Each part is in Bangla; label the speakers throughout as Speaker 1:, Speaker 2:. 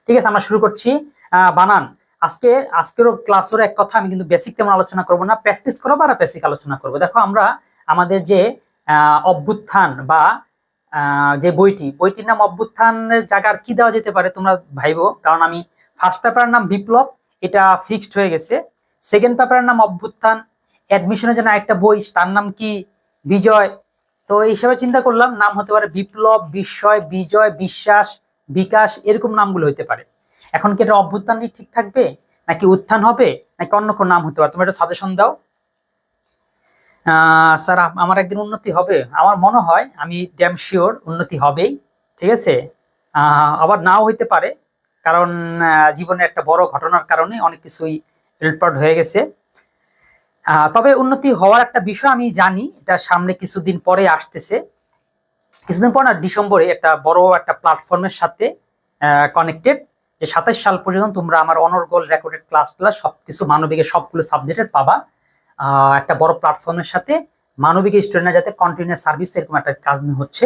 Speaker 1: ঠিক আছে, আমরা শুরু করছি। বানান। আজকেরও ক্লাসের এক কথা, আমি কিন্তু বেসিক তেমন আলোচনা করব না, প্র্যাকটিস করবো আর বেসিক আলোচনা করব। দেখো আমরা আমাদের যে অভ্যুত্থান বা যে বইটির নাম অভ্যুত্থানের জায়গার কি দেওয়া যেতে পারে তোমরা ভাইবো, কারণ আমি ফার্স্ট পেপারের নাম বিপ্লব, এটা ফিক্সড হয়ে গেছে। সেকেন্ড পেপারের নাম অভ্যুত্থান, অ্যাডমিশনের জন্য একটা বই, তার নাম কি বিজয়। তো এই হিসাবে চিন্তা করলাম নাম হতে পারে বিপ্লব, বিস্ময়, বিজয়, বিশ্বাস, বিকাশ, এরকম নামগুলো হতে পারে। এখন কি এটা অভ্যুত্থানই ঠিক থাকবে, নাকি উত্থান হবে, নাকি অন্য কোনো নাম হতে পারে? তোমরা একটা সাজেশন দাও। স্যার আমার একদিন উন্নতি হবে, আমার মনে হয়, আমি ড্যাম শিওর উন্নতি হবেই। ঠিক আছে, আবার নাও হইতে পারে, কারণ জীবনে একটা বড় ঘটনার কারণে অনেক কিছুই উলটপালট হয়ে গেছে। তবে উন্নতি হওয়ার একটা বিষয় আমি জানি, এটা সামনে কিছুদিন পরে আসতেছে। কিছুদিন পর না, ডিসেম্বরে একটা বড় একটা প্ল্যাটফর্মের সাথে কানেক্টেড, যে 27 সাল পর্যন্ত তোমরা আমার অনর্গল রেকর্ডেড ক্লাস সবকিছু মানবিকের সবগুলো সাবজেক্টের পাবা। একটা বড় প্ল্যাটফর্মের সাথে মানবিক স্টুডেন্টরা যাতে কন্টিনিউয়াস সার্ভিস, এরকম একটা কাজ হচ্ছে।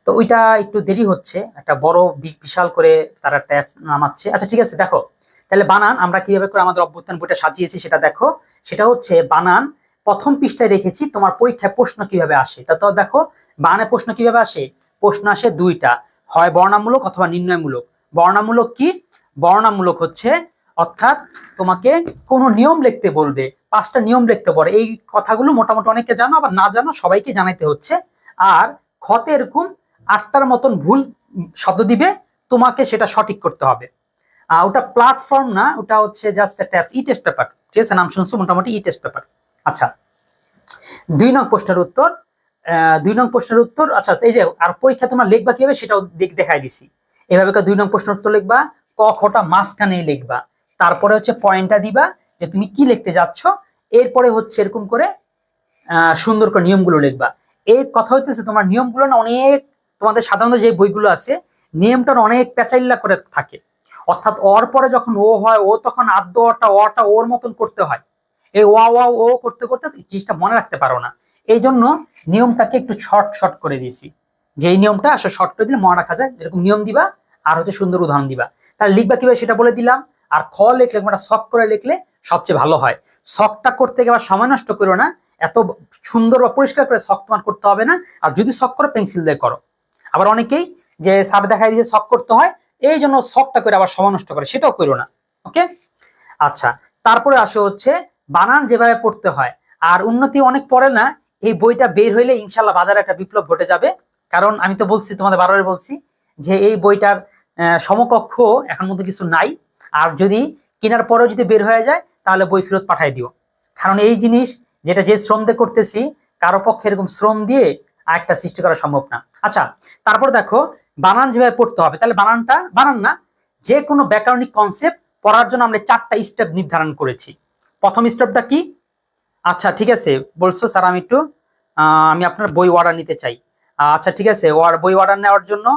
Speaker 1: তো ওইটা একটু দেরি হচ্ছে, একটা বড় বিশাল করে তারা ট্যাব নামাচ্ছে। আচ্ছা ঠিক আছে, দেখো তাহলে বানান আমরা কিভাবে করে আমাদের অভ্যুত্থান বইটা সাজিয়েছি সেটা দেখো। সেটা হচ্ছে বানান প্রথম পৃষ্ঠায় রেখেছি, তোমার পরীক্ষায় প্রশ্ন কিভাবে আসে তা তো দেখো। বানানের প্রশ্ন কিভাবে আসে? প্রশ্ন আসে দুইটা, হয় বর্ণনামূলক অথবা নির্ণয়মূলক। বর্ণনামূলক কি? বর্ণনামূলক হচ্ছে অর্থাৎ তোমাকে কোনো নিয়ম লিখতে বলবে, 5টা নিয়ম লিখতে পারে। এই কথাগুলো মোটামুটি অনেকে জানো, আবার না জানো সবাইকে জানাইতে হচ্ছে। আর খতে এরকম 8টার মতন ভুল শব্দ দিবে, তোমাকে সেটা সঠিক করতে হবে। ওটা প্ল্যাটফর্ম না, ওটা হচ্ছে জাস্ট একটা ই টেস্ট পেপার। ঠিক আছে, নাম শুনছো মোটামুটি ই টেস্ট পেপার। আচ্ছা, 2 নং প্রশ্নের উত্তর। 2 নং প্রশ্নের উত্তর, আচ্ছা এই যে আর পরীক্ষা তোমরা লিখবা কিভাবে সেটাও দেখাই দিছি। এভাবে 2 নং প্রশ্নের উত্তর লিখবা, ক খটা মাঝখানে লিখবা, তারপরে হচ্ছে পয়েন্টটা দিবা যে তুমি কি লিখতে যাচ্ছ। এরপরে হচ্ছে এরকম করে সুন্দর করে নিয়মগুলো লিখবা। এই কথা হইতেছে তোমার নিয়মগুলো না অনেক, তোমাদের সাধারণত যে বইগুলো আছে নিয়মটা অনেক পেঁচাইল্লা করে থাকে। অর্থাৎ অর পরে যখন ও হয়, ও তখন আদ্য অটা ওর মতন করতে হয়। এই ও করতে করতে জিনিসটা মনে রাখতে পারো না। এই জন্য নিয়মটাকে একটু শর্ট করে দিয়েছি, যে এই নিয়মটা আসলে শর্ট করে দিলে মনে রাখা যায়। এরকম নিয়ম দিবা আর হচ্ছে সুন্দর উদাহরণ দিবা। তাহলে লিখবা কিভাবে সেটা বলে দিলাম। আর খ লিখলে একটা শখ করে লিখলে সবচেয়ে ভালো হয়। শখটা করতে গেলে সময় নষ্ট করো না, এত সুন্দর বা পরিষ্কার করে শখ তোমার করতে হবে না। আর যদি শখ করো পেন্সিল দিয়ে করো। আবার অনেকেই যে স্যার দেখাই দিয়েছে শখ করতে হয়, এই জন্য শখটা করে আবার সময় নষ্ট করে, সেটাও করো না। ওকে, আচ্ছা। তারপরে আসে হচ্ছে বানান যেভাবে পড়তে হয়। আর উন্নতি অনেক পড়ে না, এই বইটা বের হইলে ইনশাল্লাহ বাজারে একটা বিপ্লব ঘটে যাবে। কারণ আমি তো বলছি, তোমাদের বারবার বলছি যে এই বইটার সমকক্ষ এখন মধ্যে কিছু নাই। আর যদি কেনার পরেও যদি বের হয়ে যায় তাহলে বই ফেরত পাঠাই দিও। কারণ এই জিনিস যেটা যে শ্রম দিয়ে করতেছি, কারো পক্ষে এরকম শ্রম দিয়ে আরেকটা সৃষ্টি করা সম্ভব না। আচ্ছা, তারপর দেখো বানান যেভাবে পড়তে হবে, তাহলে বানান না, যে কোনো ব্যাকরণিক কনসেপ্ট পড়ার জন্য আমরা 4টা স্টেপ নির্ধারণ করেছি। প্রথম স্টেপটা কি? আচ্ছা ঠিক আছে, বলছো স্যার আমি একটু আমি আপনার বই অর্ডার নিতে চাই। আচ্ছা ঠিক আছে, বই অর্ডার নেওয়ার জন্য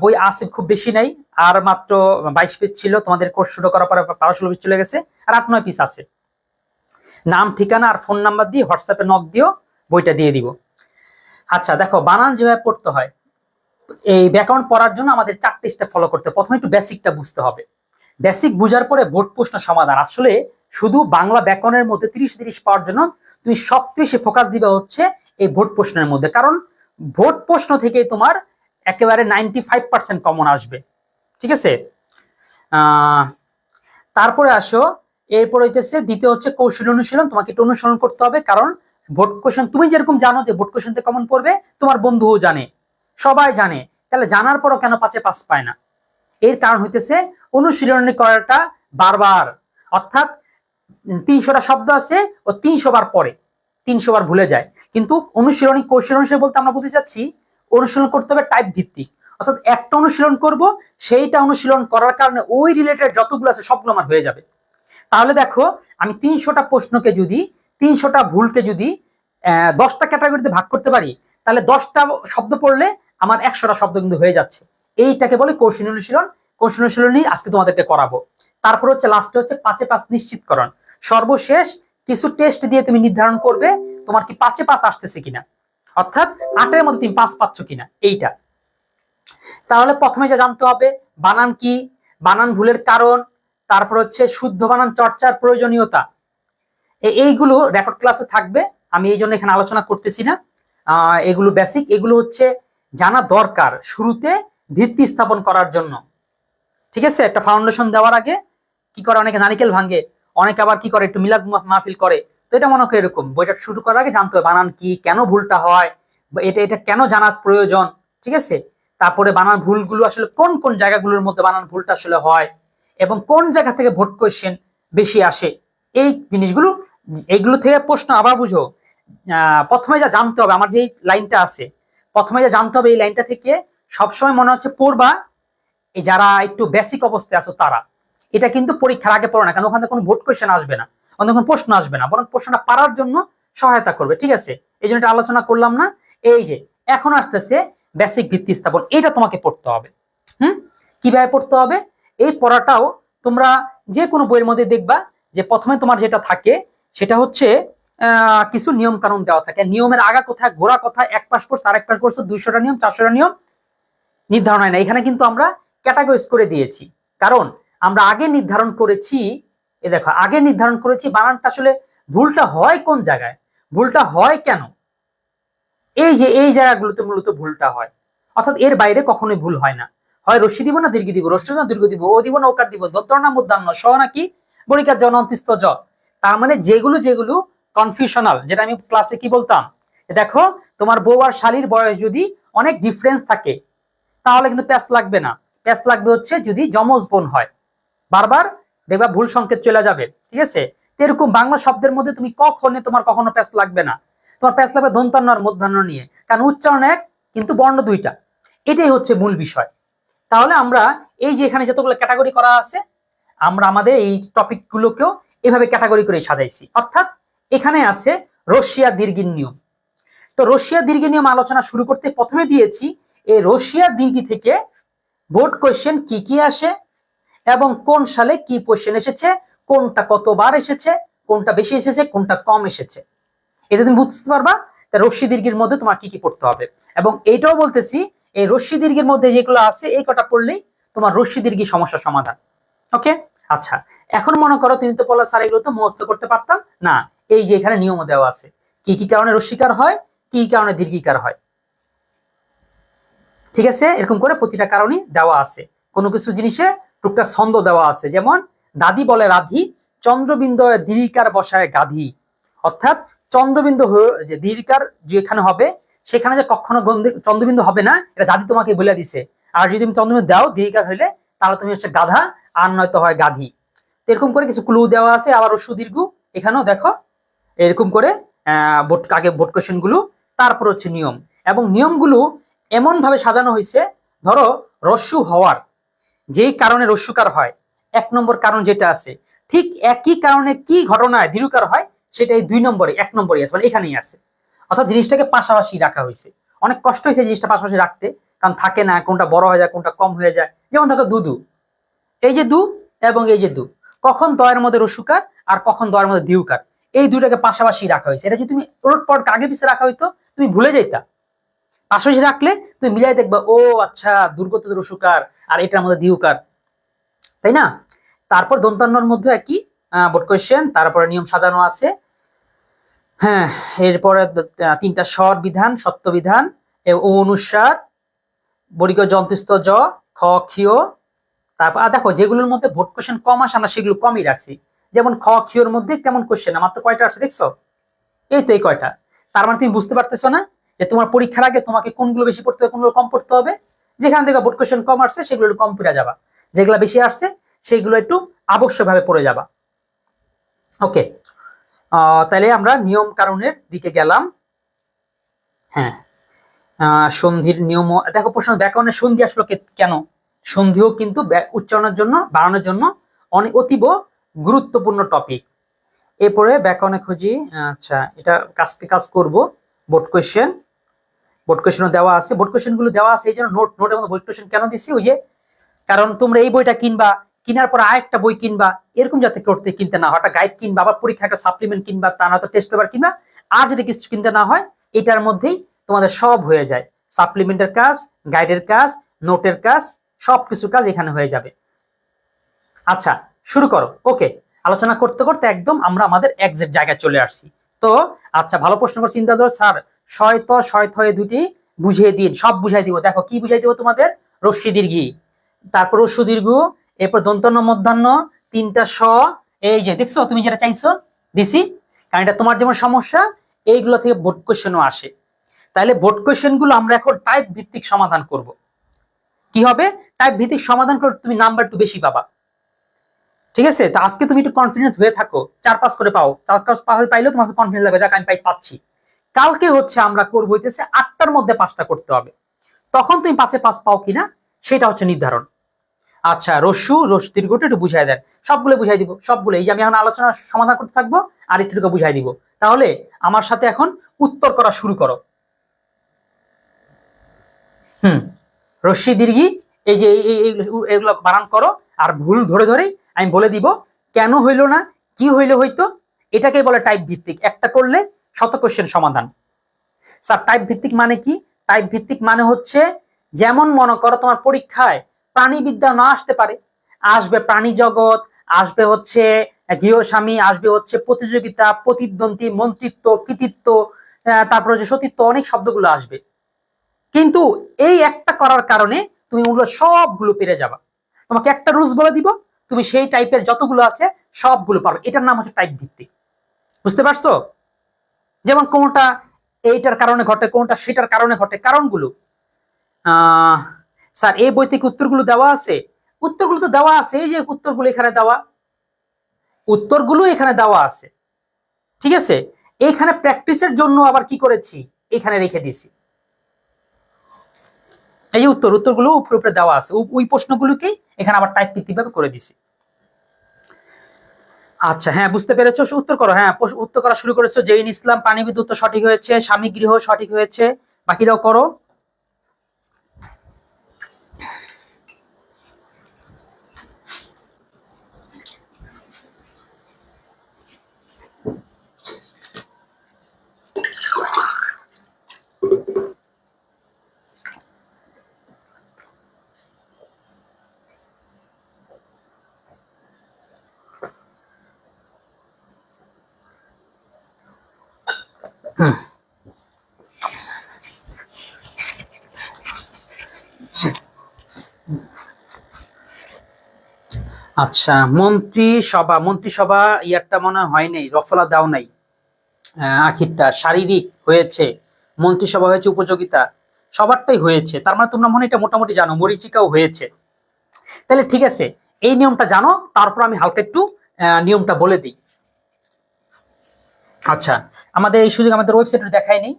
Speaker 1: বই আছে খুব বেশি নাই, আর মাত্র 22 পিস ছিল, তোমাদের কোর্স শুরু করার পরে 12-16 পিস চলে গেছে, আর 8-9 পিস আছে। নাম, ঠিকানা আর ফোন নাম্বার দিয়ে হোয়াটসঅ্যাপে নক দিও, বইটা দিয়ে দিব। আচ্ছা দেখো বানান যেভাবে পড়তে হয়, এই ব্যাকরণ পড়ার জন্য আমাদের 4টে স্টেপ ফলো করতে হবে। প্রথমে একটু বেসিকটা বুঝতে হবে। বেসিক বুঝার পরে বোর্ড প্রশ্ন সমাধান। আসলে শুধু বাংলা ব্যাকরণের মধ্যে 30 পাওয়ার জন্য তুমি সবচেয়ে বেশি ফোকাস দিবে হচ্ছে এই বোর্ড প্রশ্নের মধ্যে, কারণ বোর্ড প্রশ্ন থেকে তোমার একেবারে 95% কমন আসবে। ঠিক আছে, তারপরে আসো, এরপর হইতেছে দ্বিতীয় হচ্ছে কৌশল অনুশীলন। তোমাকে একটু অনুসরণ করতে হবে, কারণ বোর্ড কোশ্চেন তুমি যেরকম জানো যে বোর্ড কোশ্চেন থেকে কমন পড়বে, তোমার বন্ধুও জানে, সবাই জানে। তাহলে জানার পরও কেন 5-এ 5 পায় না? এর কারণ হইতেছে অনুশীলনী করাটা বারবার। অর্থাৎ 300টা শব্দ আছে, ও 300 বার পরে 300 বার ভুলে যায়। কিন্তু অনুশীলনী কৌশল অনুশীলন বলতে আমরা বুঝতে চাচ্ছি অনুশীলন করতে হবে টাইপ ভিত্তিক। অর্থাৎ একটা অনুশীলন করব, সেইটা অনুশীলন করার কারণে ওই রিলেটেড যতগুলো আছে সবগুলো আমার হয়ে যাবে। তাহলে দেখো আমি 300টা প্রশ্নকে যদি 300টা ভুলকে যদি 10টা ক্যাটাগরিতে ভাগ করতে পারি, তাহলে 10টা শব্দ পড়লে আমার 100টা শব্দ কিন্তু হয়ে যাচ্ছে। এইটাকে বলে কৌশল অনুশীলন। কৌশল অনুশীলনই আজকে তোমাদেরকে করাবো। তারপর হচ্ছে লাস্টে হচ্ছে 5-এ 5 নিশ্চিতকরণ। সর্বশেষ কিছু টেস্ট দিয়ে তুমি নির্ধারণ করবে তোমার কি 5-এ 5 আসতেছে কিনা, অর্থাৎ 8-এর মধ্যে তুমি 5 পাচ্ছ কিনা এইটা। তাহলে প্রথমে যা জানতে হবে বানান কি, বানান ভুলের কারণ, তারপর হচ্ছে শুদ্ধ বানান চর্চার প্রয়োজনীয়তা, এইগুলো রেকর্ড ক্লাসে থাকবে। আমি এই জন্য এখানে আলোচনা করতেছি না। এগুলো বেসিক, এগুলো হচ্ছে জানা দরকার শুরুতে ভিত্তি স্থাপন করার জন্য। ঠিক আছে, একটা ফাউন্ডেশন দেওয়ার আগে কি করে, অনেকে নারিকেল ভাঙে, অনেকে আবার কি করে একটু মিলাদ মাহফিল করে। তো এটা মনে হয় এরকম, বইটা শুরু করার আগে জানতে হবে বানান কি, কেন ভুলটা হয়, এটা এটা কেন জানার প্রয়োজন। ঠিক আছে, তারপরে বানান ভুলগুলো আসলে কোন কোন জায়গাগুলোর মধ্যে বানান ভুলটা আসলে হয়, এবং কোন জায়গা থেকে ভোট কোয়েশ্চেন বেশি আসে, এই জিনিসগুলো, এইগুলো থেকে প্রশ্ন আবার বুঝো। প্রথমে যা জানতে হবে, আমার যে লাইনটা আছে, প্রথমে যা জানতে হবে এই লাইনটা থেকে সবসময় মনে হচ্ছে পড়বা এই যারা একটু বেসিক অবস্থায় আছো তারা। এটা কিন্তু পরীক্ষার আগে পড়ো না, কারণ ওখানে কোনো ভোট কোয়েশ্চেন আসবে না, ওখানে কোনো প্রশ্ন আসবে না, বরং প্রশ্নটা পারার জন্য সহায়তা করবে। ঠিক আছে, এই জন্য এটা আলোচনা করলাম না। এই যে এখন আসতেছে বেসিক ভিত্তি স্থাপন, এটা তোমাকে পড়তে হবে। কিভাবে পড়তে হবে, এই পড়াটাও তোমরা যে কোনো বইয়ের মধ্যে দেখবা যে প্রথমে তোমার যেটা থাকে সেটা হচ্ছে কিছু নিয়ম কানুন দেওয়া থাকে, নিয়মের আগা কোথায় গোড়া কোথায়, এক পাশ পড়ছো আর এক পাশ পড়ছো, 200টা নিয়ম 400টা নিয়ম নির্ধারণ হয় না। এখানে কিন্তু আমরা ক্যাটাগরিজ করে দিয়েছি, কারণ আমরা আগে নির্ধারণ করেছি, এ দেখো আগে নির্ধারণ করেছি বানানটা আসলে ভুলটা হয় কোন জায়গায়, ভুলটা হয় কেন, এই যে এই জায়গাগুলোতে মূলত ভুলটা হয়, অর্থাৎ এর বাইরে কখনোই ভুল হয় না। হয় রশ্মি দিব না দীর্ঘ দিব, রশ্মি না দীর্ঘ দিব, ও দিব না ওকার দিব, দত্তর না মধ্যাহ্ন স নাকি বরিকার জন অন্তিস্ত জ। তার মানে যেগুলো যেগুলো কনফিউশনাল, যেটা আমি ক্লাসে কি বলতাম, দেখো তোমার বউ আর শালীর বয়স যদি অনেক ডিফারেন্স থাকে তাহলে কিন্তু প্যাচ লাগবে না, প্যাচ লাগবে হচ্ছে যদি যমজ বোন হয়, বারবার দেখবা ভুল সংকেত চলে যাবে। ঠিক আছে, এরকম বাংলা শব্দের মধ্যে তুমি কখনো তোমার কখনো প্যাচ লাগবে না, তোমার প্যাচ লাগবে দন্তান্ন আর মধ্যাহ্ন নিয়ে, কারণ উচ্চারণ এক কিন্তু বর্ণ দুইটা, এটাই হচ্ছে মূল বিষয়। তাহলে আমরা এই যে এখানে যতগুলো ক্যাটাগরি করা আছে, আমরা আমাদের এই টপিক গুলোকেও এভাবে ক্যাটাগরি করে সাজাইছি। অর্থাৎ এখানে আছে রশিয়া দীর্ঘির নিয়ম। তো রশিয়া দীর্ঘি নিয়ম আলোচনা শুরু করতে প্রথমে দিয়েছি এই রশিয়া দীর্ঘি থেকে বোর্ড কোয়েশ্চেন কি কি আসে এবং কোন সালে কি কোয়েশ্চেন এসেছে, কোনটা কতবার এসেছে, কোনটা বেশি এসেছে, কোনটা কম এসেছে, এটা তুমি বুঝতে পারবা। রশ্মি দীর্ঘের মধ্যে তোমার কি কি পড়তে হবে, এবং এইটাও বলতেছি এই রশ্মি দীর্ঘের মধ্যে যেগুলো আছে এই কটা পড়লেই তোমার রশ্মি দীর্ঘি সমস্যা সমাধান। ওকে, আচ্ছা, এখন মনে করো তুমি তো বললা স্যার এগুলো তো মুখস্থ করতে পারতাম না, এই যে এখানে নিয়ম দেওয়া আছে কি কি কারণে রশ্মিকার হয়, কি কারণে দীর্ঘিকার হয়। ঠিক আছে, এরকম করে প্রতিটা কারণই দেওয়া আছে, কোনো কিছু জিনিসে টুকটাক ছন্দ দেওয়া আছে, যেমন দাদি বলে রাধি চন্দ্রবিন্দু দীর্ঘিকার বসায় গাধি, অর্থাৎ চন্দ্রবিন্দু যে দীর্ঘিকার যেখানে হবে সেখানে যে কখনো চন্দ্রবিন্দু হবে না, এটা দাদি তোমাকে বলে দিছে। আর যদি তুমি চন্দ্রবিন্দু দাও দীর্ঘিকার হইলে তাহলে তুমি হচ্ছে গাধা, আর নয়তো হয় গাধি। এরকম করে কিছু ক্লু দেওয়া আছে, আবার সুদীর্ঘ এখানেও দেখো এরকম করে আগে বোর্ড কোশ্চেন গুলো, তারপর হচ্ছে নিয়ম, এবং নিয়মগুলো এমন ভাবে সাজানো হয়েছে, ধরো রস্যু হওয়ার যেই কারণে রস্যুকার হয়, 1 নম্বর কারণ যেটা আছে, ঠিক একই কারণে কি ঘটনায় দীর্ঘকার হয় সেটা এই 2 নম্বরে 1 নম্বরে আছে, মানে এখানেই আছে। অর্থাৎ জিনিসটাকে পাশাপাশি রাখা হয়েছে, অনেক কষ্ট হয়েছে জিনিসটা পাশাপাশি রাখতে, কারণ থাকে না কোনটা বড় হয়ে যায় কোনটা কম হয়ে যায়। যেমন দেখো দুদু, এই যে দু এবং এই যে দু, কখন দয়ের মধ্যে রস্যুকার আর কখন দয়ের মধ্যে দীর্ঘকার, এই দুইটাকে পাশাপাশি রাখা হয়েছে। এটা যদি তুমি ওলট পালট আগে পিছিয়ে রাখা হইতো তুমি ভুলে যাইতা, পাশাপাশি রাখলে তুমি মিলাই দেখবা ও আচ্ছা দুর্গত রসুকার আর এটার মধ্যে দিউকার, তাই না। তারপর দন্তান্নর মধ্যে একই বোর্ড কোয়েশ্চেন, তারপরে নিয়ম সাজানো আছে। হ্যাঁ, এরপরে 3টা স্বর বিধান, সত্য বিধান, ও অনুসার, বরিক যন্ত্রস্থ জ, খ ক্ষীয়। তারপর দেখো যেগুলোর মধ্যে বোর্ড কোয়েশ্চেন কম আসে আমরা সেগুলো কমই রাখছি, যেমন খ ক্ষীয়র মধ্যে কেমন কোয়েশ্চেন মাত্র কয়টা আছে দেখছো, এই তো এই কয়টা। তার মানে তুমি বুঝতে পারতেছো না যে তোমার পরীক্ষার আগে তোমাকে কোনগুলো বেশি পড়তে হবে কোনগুলো কম পড়তে হবে। যেখান থেকে বোর্ড কোয়েশ্চেন কম আসছে সেগুলো একটু কম পড়ে যাবা, যেগুলো বেশি আসছে সেগুলো একটু আবশ্যকভাবে পড়ে যাবা। ওকে, তাহলে আমরা নিয়ম কারণের দিকে গেলাম। হ্যাঁ, সন্ধির নিয়ম দেখো, প্রশ্ন ব্যাকরণের সন্ধি আসলো কেন, সন্ধিও কিন্তু উচ্চারণের জন্য বাড়ানোর জন্য অনেক অতীব গুরুত্বপূর্ণ টপিক। এরপরে ব্যাকরণে খুঁজি, আচ্ছা এটা কাজ করব। বোর্ড কোয়েশ্চেন, বোর্ড কোয়েশ্চেনও দেওয়া আছে, বোর্ড কোয়েশ্চেন গুলো দেওয়া আছে এই জন্য নোটের মধ্যে বোর্ড কোয়েশ্চেন কেন দিছি, ওই যে কারণ তোমরা এই বইটা কিনবা, কেনার পর আরেকটা বই কিনবা, এরকম যাতে করতে কিনতে না হয়, একটা গাইড কিনবা, আবার পরীক্ষা একটা সাপ্লিমেন্ট কিনবা, তা নয়তো টেস্ট পেপার কিনবা, আর যদি কিছু কিনতে না হয় এটার মধ্যেই তোমাদের সব হয়ে যায়, সাপ্লিমেন্টের কাজ, গাইডের কাজ, নোটের কাজ, সবকিছু কাজ এখানে হয়ে যাবে। আচ্ছা, শুরু করো। ওকে, আলোচনা করতে করতে একদম আমরা আমাদের এক্সাক্ট জায়গায় চলে আসছি। তো আচ্ছা, ভালো প্রশ্ন করে চিন্তা করো স্যার, শয়ত এ দুটি বুঝিয়ে দিন। সব বুঝাই দিব। দেখো কি বুঝাই দিব তোমাদের, রস্যি দীর্ঘি, তারপর রস্য দীর্ঘ, এরপর দন্তন্য মধ্যাহ্ন, তিনটা এই যে দেখছো তুমি যেটা চাইছো দিছি। কারণ এটা তোমার যেমন সমস্যা, এইগুলো থেকে বোর্ড কোশ্চেনও আসে। তাহলে বোর্ড কোশ্চেন গুলো আমরা এখন টাইপ ভিত্তিক সমাধান করব। কি হবে, টাইপ ভিত্তিক সমাধান করলে তুমি নাম্বার একটু বেশি পাবা। ঠিক আছে, তো আজকে তুমি একটু কনফিডেন্স হয়ে থাকো, 4-5 করে পাও, 4-5 পাইলেও তোমার কনফিডেন্স লাগবে, যাক আমি পাচ্ছি। কালকে হচ্ছে আমরা করবো হইতেছে 8টার মধ্যে 5টা করতে হবে। তখন তুমি 5-এ 5 পাও কিনা সেটা হচ্ছে নির্ধারণ। আচ্ছা, রস দীর্ঘটা একটু বুঝাই দেন। সবগুলো বুঝাই দিব, সবগুলো। এই যে আমি এখন আলোচনা সমাধান করতে থাকবো আর একটু বুঝাই দিব। তাহলে আমার সাথে এখন উত্তর করা শুরু করো। রশ্মি দীর্ঘি, এই যে এগুলো বানান করো। আর ভুল ধরে ধরে আমি বলে দিব কেন হইল না, কি হইলে হইতো। এটাকে বলে টাইপ ভিত্তিক। একটা করলে শত কোশ্চেন সমাধান। স্যার টাইপ ভিত্তিক মানে কি? টাইপ ভিত্তিক মানে হচ্ছে, যেমন মনে করো তোমার পরীক্ষায় প্রাণীবিদ্যা না আসতে পারে, আসবে প্রাণী জগৎ, আসবে হচ্ছে গৃহস্বামী, আসবে হচ্ছে প্রতিযোগিতা, প্রতিদ্বন্দ্বী, মন্ত্রিত্ব, কৃতিত্ব, তারপর হচ্ছে সতীত্ব, অনেক শব্দগুলো আসবে। কিন্তু এই একটা করার কারণে তুমি ওগুলো সবগুলো পেরে যাবা। তোমাকে একটা রুলস বলে দিব, তুমি সেই টাইপের যতগুলো আছে সবগুলো পারবে। এটার নাম হচ্ছে টাইপ ভিত্তিক। বুঝতে পারছো? যেমন কোনটা এইটার কারণে ঘটে, কোনটা সেটার কারণে ঘটে, কারণগুলো। স্যার এই বই থেকে উত্তরগুলো দেওয়া আছে? উত্তরগুলো তো দেওয়া আছে, এই যে উত্তরগুলো এখানে দেওয়া, উত্তরগুলো এখানে দেওয়া আছে। ঠিক আছে, এইখানে প্র্যাকটিসের জন্য আবার কি করেছি, এখানে রেখে দিছি। এই যে উত্তরগুলো উপরে উপরে দেওয়া আছে, ওই প্রশ্নগুলোকে এখানে আবার টাইপ ভিত্তিক ভাবে করে দিছি। আচ্ছা, হ্যাঁ বুঝতে পেরেছো, উত্তর করো। হ্যাঁ উত্তর করা শুরু করেছো। জেইন ইসলাম, পানিবিদ্যুৎ উত্তর সঠিক হয়েছে, স্বামী গৃহ সঠিক হয়েছে, বাকিরাও করো। আচ্ছা, মন্ত্রিসভা ইয়ারটা মনে হয় নাই, রফলা দাও নাই। আখিরটা শারীরিক হয়েছে, মন্ত্রিসভা হয়েছে উপযোগিতা, সবারটাই হয়েছে। তার মানে তোমরা মনে এটা মোটামুটি জানো, মরিচিকাও হয়েছে। তাহলে ঠিক আছে, এই নিয়মটা জানো, তারপর আমি হালকা একটু নিয়মটা বলে দিই। আচ্ছা, আমাদের এই সুযোগ আমাদের ওয়েবসাইটে দেখাই নেই।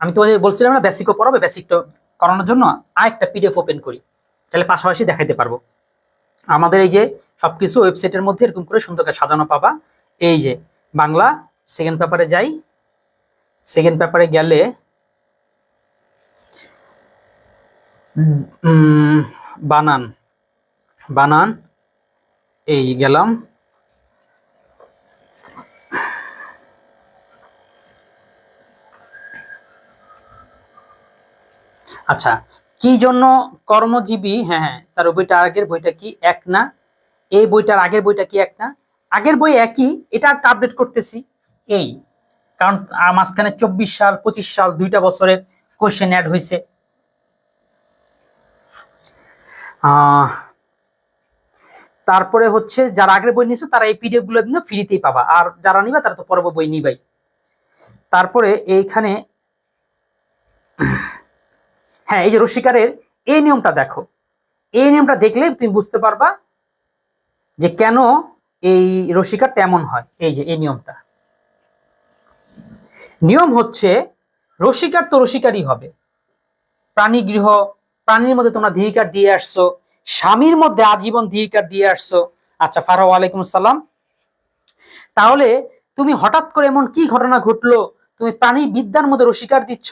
Speaker 1: আমি তোমাদের বলছিলাম না বেসিকও পড়াবে, বেসিকটা করানোর জন্য আরেকটা পিডিএফ ওপেন করি, তাহলে পাশাপাশি দেখাইতে পারবো। আমাদের এই যে সবকিছু ওয়েবসাইটের মধ্যে এরকম করে সুন্দর করে সাজানো পাবা। এই যে বাংলা সেকেন্ড পেপারে যাই, সেকেন্ড পেপারে গেলে বানান, বানান এই গেলাম। আচ্ছা, কি জন্য কর্মজীবী, হ্যাঁ হ্যাঁ স্যার, ওই বইটা আগের বইটা কি এক না? এই বইটার আগের বইটা কি এক না? আগের বই একই, এটা একটা আপডেট করতেছি। এই কারণ মাঝখানে 24 সাল 25 সাল 2টা বছরের কোশ্চেন অ্যাড হয়েছে। তারপরে হচ্ছে যারা আগের বই নিয়েছো তারা এই পিডিএফ গুলো কিন্তু ফ্রিতেই পাবা, আর যারা নিবা তারা তো পরে বই নিবাই। তারপরে এইখানে হ্যাঁ, এই যে রসিকারের এই নিয়মটা দেখো, এই নিয়মটা দেখলে তুমি বুঝতে পারবা যে কেন এই রসিকার তেমন হয়। এই যে এই নিয়মটা, নিয়ম হচ্ছে রসিকার তো রসিকারই হবে। প্রাণী গৃহ, প্রাণীর মধ্যে তোমরা ধিকার দিয়ে আসছো, স্বামীর মধ্যে আজীবন ধিকার দিয়ে আসছো। আচ্ছা, ফারাও ওয়ালাইকুম আসসালাম। তাহলে তুমি হঠাৎ করে এমন কি ঘটনা ঘটলো, তুমি প্রাণী বিদ্যার মধ্যে রসিকার দিচ্ছ,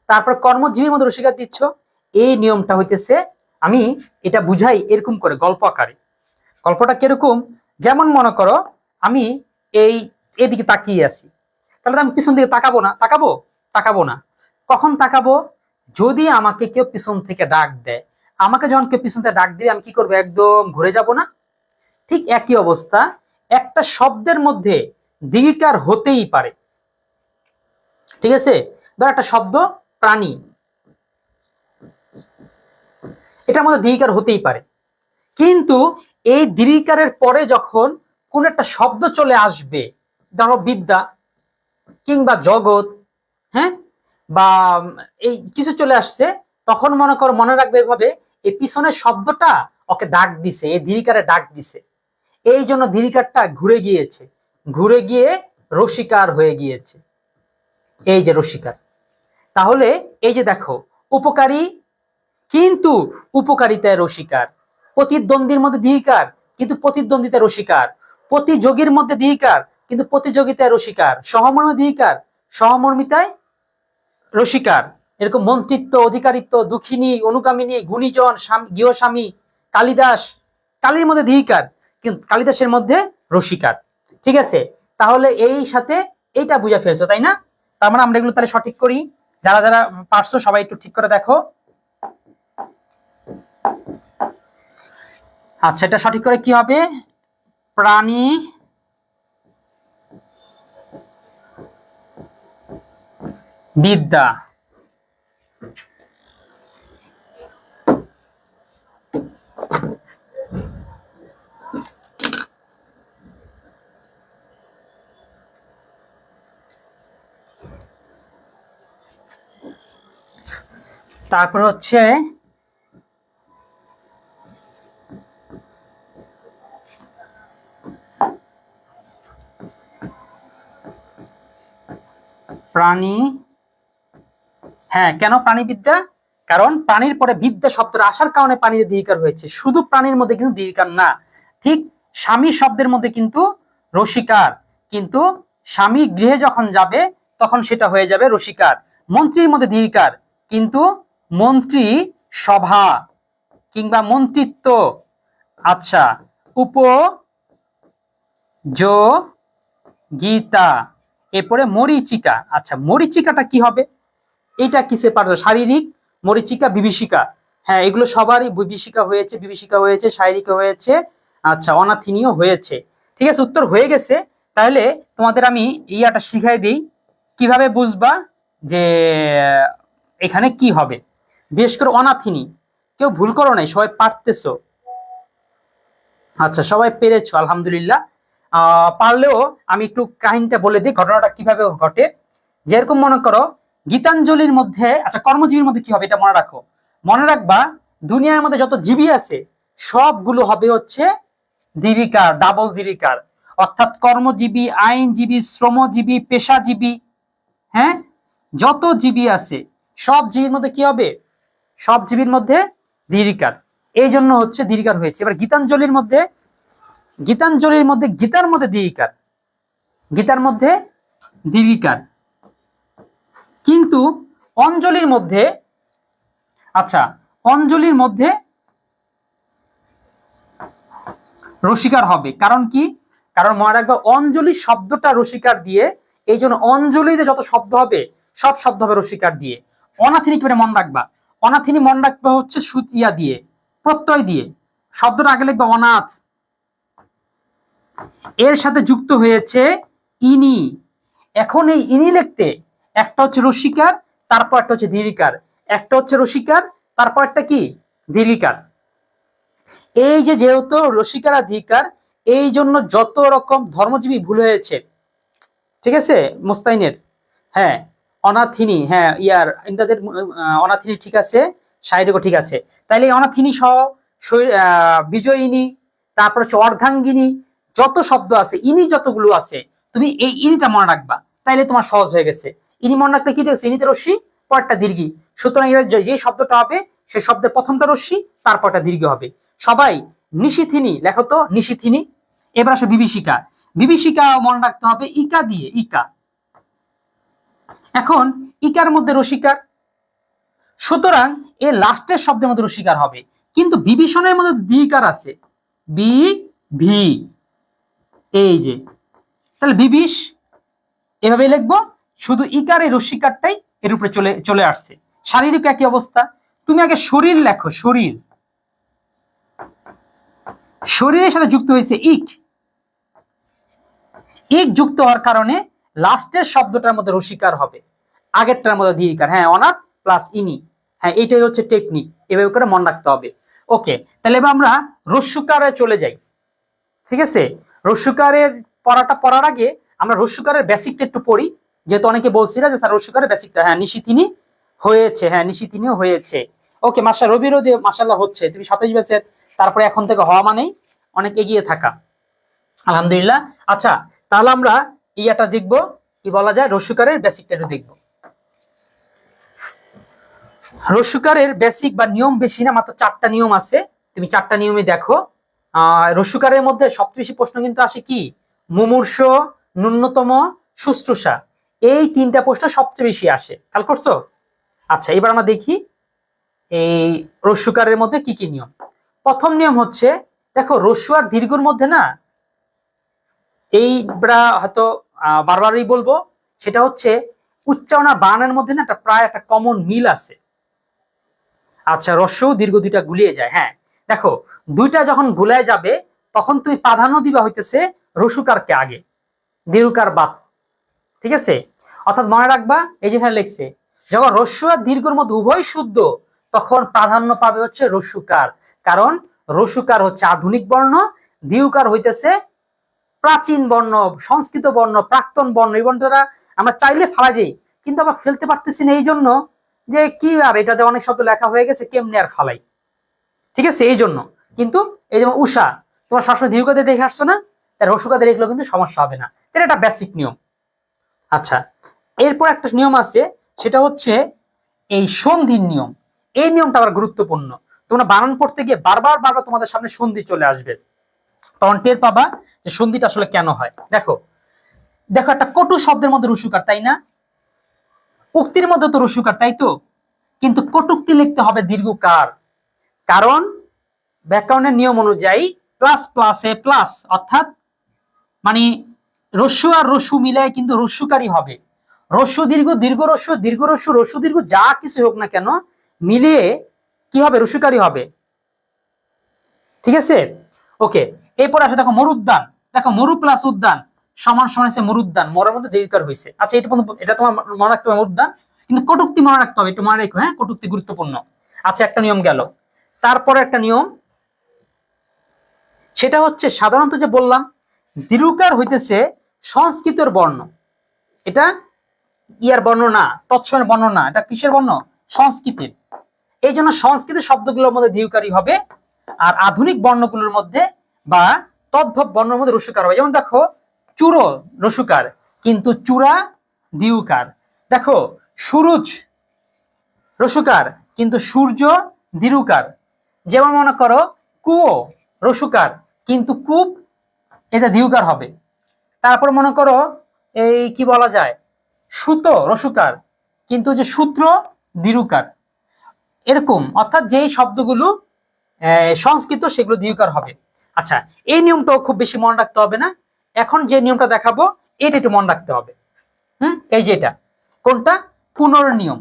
Speaker 1: তারপর কর্মজীবীর মধ্যে রসিকার দিচ্ছ। এই নিয়মটা হইতেছে, আমি এটা বুঝাই এরকম করে গল্প আকারে। গল্পটা কিরকম, যেমন মনে করো আমি এই এদিকে তাকিয়ে আছি, তাহলে আমি পিছন দিকে তাকাবো না? তাকাবো না। কখন তাকাবো? যদি আমাকে কেউ পিছন থেকে ডাক দেয়। আমাকে যখন কেউ পিছন থেকে ডাক দিবে আমি কি করবো, একদম ঘুরে যাব না? ঠিক একই অবস্থা, একটা শব্দের মধ্যে দীর্ঘিকার হতেই পারে। ঠিক আছে, ধর একটা শব্দ প্রাণী, এটার মধ্যে দীর্ঘিকার হতেই পারে, কিন্তু এই দীর্ঘিকারের পরে যখন কোন একটা শব্দ চলে আসবে, ধরো বিদ্যা কিংবা জগৎ, হ্যাঁ, বা এই কিছু চলে আসছে, তখন মনে করো, মনে রাখবে এভাবে, এই পিছনের শব্দটা ওকে ডাক দিছে, এই দীর্ঘিকারে ডাক দিছে, এই জন্য দীর্ঘিকারটা ঘুরে গিয়েছে, ঘুরে গিয়ে রসিকার হয়ে গিয়েছে। এই যে রসিকার, তাহলে এই যে দেখো, উপকারী কিন্তু উপকারিতায় রসিকার, প্রতিদ্বন্দ্বীর মধ্যে দীর্ঘিকার কিন্তু প্রতিদ্বন্দ্বিতায় রসিকার, প্রতিযোগীর মধ্যে দীর্ঘিকার কিন্তু প্রতিযোগিতায় রসিকার, সহমর্মী দীর্ঘিকার সহমর্মিতায় রসিকার। এরকম মন্ত্রিত্ব, অধিকারিত্ব, দুঃখিনী, অনুগামিনী, গুণীজন, গৃহস্বামী, কালিদাস, কালীর মধ্যে দীর্ঘিকার কিন্তু কালিদাসের মধ্যে রসিকার। ঠিক আছে, তাহলে এই সাথে এইটা বুঝে ফেলছো, তাই না? তার মানে আমরা এগুলো তাহলে সঠিক করি, যারা যারা পারছো সবাই একটু ঠিক করে দেখো। আচ্ছা, এটা সঠিক করে কি হবে? প্রাণী বিদ্যা। তারপর হচ্ছে প্রাণী, হ্যাঁ, কেন প্রাণীবিদ্যা? কারণ প্রাণীর পরে বিদ্যা শব্দটা আসার কারণে প্রাণীর দীর্ঘিকার হয়েছে, শুধু প্রাণীর মধ্যে কিন্তু দীর্ঘিকার না। ঠিক স্বামী শব্দের মধ্যে কিন্তু রসিকার, কিন্তু স্বামী গৃহে যখন যাবে তখন সেটা হয়ে যাবে রসিকার। মন্ত্রীর মধ্যে দীর্ঘিকার, কিন্তু মন্ত্রী সভা কিংবা মন্ত্রিত্ব, আচ্ছা, উপযোগিতা, এরপরে মরীচিকা। আচ্ছা, মরীচিকাটা কি হবে? এটা কিসে পারছো? শারীরিক, মরীচিকা, বিভীষিকা, হ্যাঁ, এগুলো সবারই বিভীষিকা হয়েছে, বিভীষিকা হয়েছে, শারীরিক হয়েছে, আচ্ছা, অনাথিনীয় হয়েছে। ঠিক আছে, উত্তর হয়ে গেছে। তাহলে তোমাদের আমি ইয়াটা শিখাই দিই, কিভাবে বুঝবা যে এখানে কি হবে। বিশেষ করে অনাথিনী, কেউ ভুল করো নাই, সবাই পারতেছো। আচ্ছা, সবাই পেরেছো, আলহামদুলিল্লাহ। পারলেও আমি একটু কাহিনীটা বলে দিই, ঘটনাটা কিভাবে ঘটে। যেরকম মনে করো, গীতাঞ্জলির মধ্যে, আচ্ছা, কর্মজীবীর মধ্যে কি হবে এটা মনে রাখো। মনে রাখবা, দুনিয়ার মধ্যে যত জীবী আছে সবগুলো হবে হচ্ছে দীর্ঘিকার, ডাবল দীর্ঘিকার। অর্থাৎ কর্মজীবী, আইনজীবী, শ্রমজীবী, পেশাজীবী, হ্যাঁ, যত জীবী আছে সব জীবীর মধ্যে কি হবে? সব জীবীর মধ্যে দীর্ঘিকার, এই জন্য হচ্ছে দীর্ঘিকার হয়েছে। এবার গীতাঞ্জলির মধ্যে, গীতার মধ্যে দীর্ঘিকার, গীতার মধ্যে দীর্ঘিকার, কিন্তু অঞ্জলির মধ্যে, আচ্ছা, অঞ্জলির মধ্যে রসিকার হবে। কারণ কি? কারণ মনে রাখবে, অঞ্জলি শব্দটা রসিকার দিয়ে, এই জন্য অঞ্জলিতে যত শব্দ হবে সব শব্দ হবে রসিকার দিয়ে। অনাথিনী কি মনে রাখবা? অনাথিনী মনে রাখবা হচ্ছে সুতিয়া দিয়ে, প্রত্যয় দিয়ে, শব্দটা আগে লিখবা অনাথ, এর সাথে যুক্ত হয়েছে ইনি। এখন এই ইনি লিখতে একটা হচ্ছে রসিকার, তারপর একটা হচ্ছে দীর্ঘিকার, একটা হচ্ছে রসিকার, তারপর একটা কি দীর্ঘিকার। এই যে যেহেতু রসিকার আর দীর্ঘিকার, এই জন্য যত রকম ধর্মজীবী ভুল হয়েছে। ঠিক আছে, মুস্তাইনের, হ্যাঁ, অনাথিনী, হ্যাঁ, ইয়ার ইন্দাদের অনাথিনী ঠিক আছে, শারীরিকও ঠিক আছে। তাইলে অনাথিনী সহ বিজয়িনী, তারপর হচ্ছে অর্ধাঙ্গিনী, যত শব্দ আছে, ইনি যতগুলো আছে, তুমি এই ইনিটা মনে রাখবা, তাইলে তোমার সহজ হয়ে গেছে। ইনি মনে রাখলে কি দেখছে, ইনিতে রস্যি, পরটা দীর্ঘি, সুতরাং যে শব্দটা হবে সে শব্দের প্রথমটা রস্যি, তারপরটা দীর্ঘ হবে। সবাই নিশিথিনী লেখো তো, নিশিথিনী। এবার আসো বিভীষিকা, বিভীষিকা মনে রাখতে হবে ইকা দিয়ে, ইকা। এখন ইকার মধ্যে রসিকার, সুতরাং এ লাস্টের শব্দের মধ্যে রসিকার হবে, কিন্তু বিভীষণের মধ্যে দ্বিকার আছে, বি ভি, এই যে, তাহলে বিভীষ, এভাবে লিখবো, শুধু ইকার এই রসিকারটাই এর উপরে চলে আসছে। শারীরিক একই অবস্থা, তুমি আগে শরীর লেখো, শরীর, শরীরের সাথে যুক্ত হয়েছে ইক, ইক যুক্ত হওয়ার কারণে লাস্টের শব্দটার মধ্যে রসিকার হবে, আগেরটার মধ্যে দীর্ঘিকার। হ্যাঁ, অনাথ প্লাস ইনি। হ্যাঁ, এইটাই হচ্ছে টেকনিক, এভাবে করে মনে রাখতে হবে। ওকে, তাহলে এবার আমরা রস্যকারে চলে যাই। ঠিক আছে, রস্যকারের পড়ার আগে আমরা রস্যকারের বেসিকটা একটু পড়ি, যেহেতু অনেকে বলছিল যে স্যার রস্যকারের বেসিকটা। হ্যাঁ, নিশিতিনি হয়েছে, হ্যাঁ নিশিতিনিও হয়েছে। ওকে, মাশা রবিরও দিয়ে মাশাআল্লাহ হচ্ছে, তুমি 27 ব্যাচের, তারপরে এখন থেকে হওয়া মানেই অনেক এগিয়ে থাকা, আলহামদুলিল্লাহ। আচ্ছা, তাহলে আমরা ইয়াটা দেখবো, কি বলা যায়, রস্যকারের বেসিকটা একটু দেখবো। রস্যকারের বেসিক বা নিয়ম বেশি না, মাত্র 4টা নিয়ম আছে, তুমি 4টা নিয়মে দেখো। রস্যকারের মধ্যে সবচেয়ে বেশি প্রশ্ন কিন্তু আসে কি, মুমূর্ষ, ন্যূনতম, শুশ্রূষা, এই 3টা প্রশ্ন সবচেয়ে বেশি আসে, খেয়াল করছো? আচ্ছা, এবার আমরা দেখি এই রস্যকারের মধ্যে কি কি নিয়ম। প্রথম নিয়ম হচ্ছে, দেখো রস্য আর দীর্ঘর মধ্যে না, এইটা হয়তো বারবারই বলবো, সেটা হচ্ছে উচ্চারণ আর বানানের মধ্যে না একটা প্রায় একটা কমন মিল আছে। আচ্ছা, রস্য দীর্ঘ দুইটা গুলিয়ে যায়। হ্যাঁ, দেখো দুইটা যখন গুলায় যাবে তখন তুমি প্রাধান্য দিবা হইতেছে রসুকারকে আগে, দীর্ঘকার বাদ। ঠিক আছে, অর্থাৎ মনে রাখবা, এই যেখানে লিখছে, যখন রস্য আর দীর্ঘর মধ্যে উভয় শুদ্ধ তখন প্রাধান্য পাবে হচ্ছে রস্যকার, কারণ রস্যকার হচ্ছে আধুনিক বর্ণ, দীর্ঘকার হইতেছে প্রাচীন বর্ণ, সংস্কৃত বর্ণ, প্রাক্তন বর্ণ। এই বর্ণটা আমরা চাইলে ফালা দিই, কিন্তু আবার ফেলতে পারতেছি না, এই জন্য যে কি আর এটাতে অনেক শব্দ লেখা হয়ে গেছে, কেমনে আর ফালাই। ঠিক আছে, এই জন্য। কিন্তু এই যেমন উষা, তোমার সবসময় দীর্ঘতে দেখে আসছো না, তার রসুকাতে দেখলেও কিন্তু সমস্যা হবে না, এটা একটা বেসিক নিয়ম। আচ্ছা, এরপর একটা নিয়ম আছে, সেটা হচ্ছে এই সন্ধির নিয়ম। এই নিয়মটা আবার গুরুত্বপূর্ণ, তোমরা বানান পড়তে গিয়ে বারবার বারবার তোমাদের সামনে সন্ধি চলে আসবে, তখন টের পাবা যে সন্ধিটা আসলে কেন হয়। দেখো দেখো, একটা কটু শব্দের মধ্যে রসুকার, তাই না? উক্তির মধ্যে তো রসুকার, তাই তো? কিন্তু কটুক্তি লিখতে হবে দীর্ঘকার, কারণ ব্যাকরণের নিয়ম অনুযায়ী প্লাস প্লাসে প্লাস, অর্থাৎ মানে রস্যু আর রস্যু মিলায় কিন্তু রস্যুকারী হবে। রস্যু দীর্ঘ, দীর্ঘ রস্যু, দীর্ঘ রস্যু, রস্যু দীর্ঘ, যা কিছু হোক না কেন মিলিয়ে কি হবে, রস্যুকারী হবে। ঠিক আছে, ওকে। এরপর আসে দেখো মরুদ্যান, দেখো মরু প্লাস উদ্যান সমান সমান হচ্ছে মরুদ্যান, মরের মধ্যে দীর্ঘকার হয়েছে। আচ্ছা, এটা তোমার মনে রাখতে হবে, মরুদ্যান। কিন্তু কটুক্তি মনে রাখতে হবে, একটু মনে রাখো, হ্যাঁ কটুক্তি গুরুত্বপূর্ণ। আচ্ছা, একটা নিয়ম গেল, তারপরে একটা নিয়ম, সেটা হচ্ছে সাধারণত যে বললাম দীর্ঘকার হইতেছে সংস্কৃতের বর্ণ, এটা ইয়ার বর্ণ না, তৎসমের বর্ণ না, এটা কিসের বর্ণ, সংস্কৃতের। এই জন্য সংস্কৃতের শব্দগুলোর মধ্যে দীর্ঘকারী হবে, আর আধুনিক বর্ণগুলোর মধ্যে বা তদ্ভব বর্ণের মধ্যে রস্যকার হবে। যেমন দেখো চূড়ো রস্যকার, কিন্তু চূড়া দীর্ঘকার। দেখো সুরুজ রস্যকার, কিন্তু সূর্য দীর্ঘকার। যেমন মনে করো কুয়ো রস্যকার, কিন্তু কূপ এটা দীর্ঘকার হবে। তারপর মনে করো এই কি বলা যায়, সুতো রস্যকার, কিন্তু যে সূত্র দীর্ঘকার। এরকম, অর্থাৎ যেই শব্দগুলো সংস্কৃত সেগুলো দীর্ঘকার হবে। আচ্ছা, এই নিয়মটাও খুব বেশি মনে রাখতে হবে না, এখন যে নিয়মটা দেখাবো এটা একটু মনে রাখতে হবে। এই যে এটা কোনটা, পুনর্নিয়ম,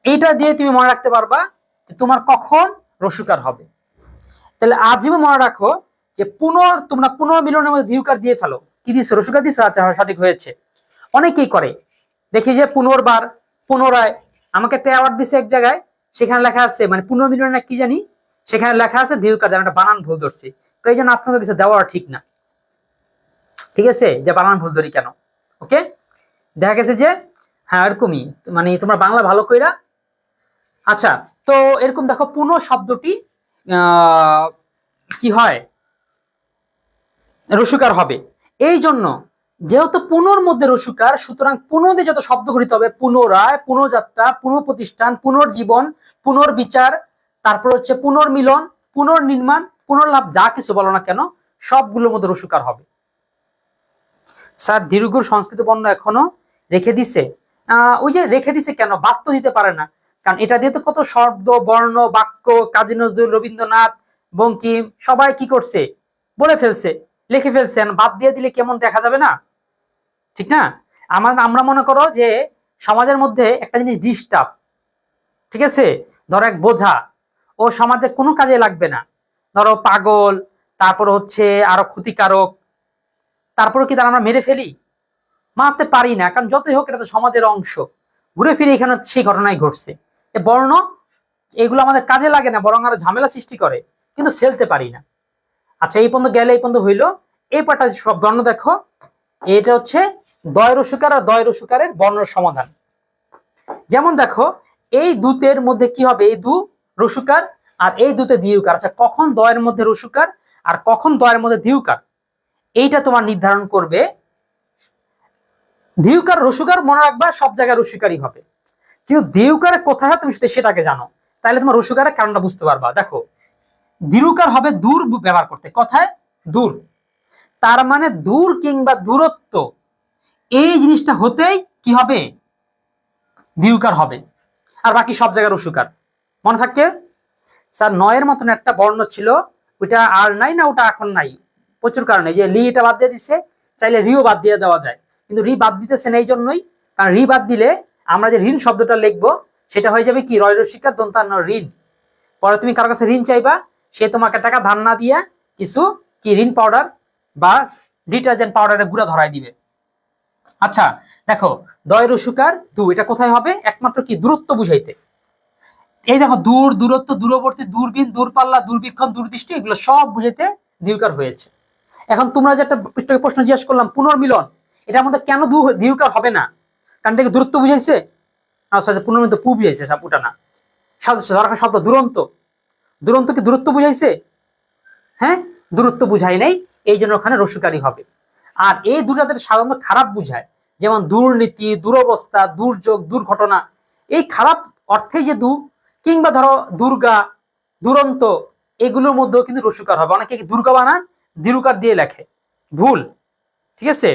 Speaker 1: এইটা দিয়ে তুমি মনে রাখতে পারবা যে তোমার কখন রস্যকার হবে। তাহলে আজীবন মনে রাখো যে তোমরা পুনর্মিলনের মধ্যে দীর্ঘকার দিয়ে ফেলো, কি দিছো, রস্যকার দিছো, আচ্ছা সঠিক হয়েছে। অনেকেই করে, দেখি যে পুনর্বার, পুনরায়। আমাকে একটা অ্যাওয়ার্ড দিছে এক জায়গায়, সেখানে লেখা আছে মানে পুনর্মিলন না কি জানি, সেখানে লেখা আছে দীর্ঘকার, যেন একটা বানান ভুল ধরছি, এই জন্য আপনাকে কিছু দেওয়া ঠিক না। ঠিক আছে, যে বানান ভুল ধরি কেন। ওকে, দেখা গেছে যে হ্যাঁ এরকমই, মানে তোমরা বাংলা ভালো কইরা। আচ্ছা, তো এরকম দেখো পুনঃ শব্দটি কি হয়, রস্যকার হবে। এই জন্য যেহেতু পুনর মধ্যে রস্যকার, সুতরাং পুনঃ দিয়ে যত শব্দ গঠিত হবে, পুনরায়, পুনঃযাত্রা, পুনঃপ্রতিষ্ঠান, পুনর্জীবন, পুনর্বিচার, তারপর হচ্ছে পুনর্মিলন, পুনর্নির্মাণ, পুনর্লাভ, যা কিছু বলো না কেন সবগুলোর মধ্যে রস্যকার হবে। স্যার দীর্ঘর সংস্কৃত বর্ণ এখনো রেখে দিছে, ওই যে রেখে দিছে কেন, বাদ তো দিতে পারে না, কারণ এটা দিয়ে তো কত শব্দ, বর্ণ, বাক্য কাজী নজরুল, রবীন্দ্রনাথ, বঙ্কিম সবাই কি করছে, বলে ফেলছে, লিখে ফেলছেন, বাদ দিয়ে দিলে কেমন দেখা যাবে না, ঠিক না? আমরা মনে করো যে সমাজের মধ্যে একটা জিনিস ডিস্টার্ব, ঠিক আছে, ধরো এক বোঝা, ও সমাজে কোনো কাজে লাগবে না, ধরো পাগল, তারপর হচ্ছে আরো ক্ষতিকারক, তারপরে কি তারা আমরা মেরে ফেলি? মারতে পারি না, কারণ যতই হোক এটা তো সমাজের অংশ। ঘুরে ফিরে এখানে সেই ঘটনাই ঘটছে। বর্ণ এগুলো আমাদের কাজে লাগে না, বরং আরো ঝামেলা সৃষ্টি করে, কিন্তু ফেলতে পারি না। আচ্ছা, এই পর্যন্ত গেলে এই পর্যন্ত হইলো। এই পাটা সব বর্ণ দেখো, এটা হচ্ছে দয় রসুকার আর দয় রসুকারের বর্ণের সমাধান। যেমন দেখো, এই দুতের মধ্যে কি হবে, এই দু রসুকার আর এই দুতে দিউকার। আচ্ছা, কখন দয়ের মধ্যে রসুকার আর কখন দয়ের মধ্যে দিউকার, এইটা তোমার নির্ধারণ করবে। দিউকার রসুকার মনে রাখবা সব জায়গায় রসুকারই হবে, কিন্তু দিউকারে কোথায় হয় তুমি সেটাকে জানো, তাহলে তোমার রসুকারের কারণটা বুঝতে পারবা। দেখো, দিরুকার হবে দূর ব্যবহার করতে, কথায় দূর, তার মানে দূর কিংবা দূরত্ব, এই জিনিসটা হতেই কি হবে, দিউকার হবে। আর বাকি সব জায়গায় রসুকার। মনে থাকে স্যার, নয়ের মতন একটা বর্ণ ছিল, ওইটা আর নাই না, ওটা এখন নাই, প্রচুর কারণে। যে লি এটা বাদ দিয়ে দিছে, চাইলে রিও বাদ দিয়ে দেওয়া যায়, কিন্তু রি বাদ দিতেছে না এই জন্যই, কারণ রি বাদ দিলে আমরা যে ঋণ শব্দটা লিখবো সেটা হয়ে যাবে কি, রয় রসিকার দন্তান্ন ঋণ। পরে তুমি কারো কাছে ঋণ চাইবা, সে তোমাকে টাকা ধার না দিয়া কিছু কি ঋণ পাউডার বা ডিটারজেন্ট পাউডারের গুঁড়া ধরাই দিবে। আচ্ছা দেখো, দয় রসুকার দু, এটা কোথায় হবে, একমাত্র কি দূরত্ব বুঝাইতে। এই দেখো, দূর, দূরত্ব, দূরবর্তী, দূরবীন, দূরপাল্লা, দূরবীক্ষণ, দূরদৃষ্টি, এগুলো সব বুঝাইতে দিউকার হয়েছে। এখন তোমরা যে একটা প্রশ্ন জিজ্ঞেস করলাম, পুনর্মিলন, এটার মধ্যে কেন দিউকার হবে না? কারণ এটা দূরত্ব বুঝাইছে, পুনর্মিলন তো পু বুঝাইছে, ওটা না। শব্দ দুরন্ত, দুরন্ত কি দূরত্ব বুঝাইছে? হ্যাঁ, দূরত্ব বুঝাই নাই, এই জন্য ওখানে রসুকারী হবে। আর এই দুটাদের সাধারণত খারাপ বুঝায়, যেমন দুর্নীতি, দুরবস্থা, দুর্যোগ, দুর্ঘটনা, এই খারাপ অর্থে যে কিংবা ধরো দুর্গা, দুরন্ত, এগুলোর মধ্যেও কিন্তু রসুকার হবে। অনেকে দুর্গা বানান দিরুকার দিয়ে লেখে, ভুল, ঠিক আছে।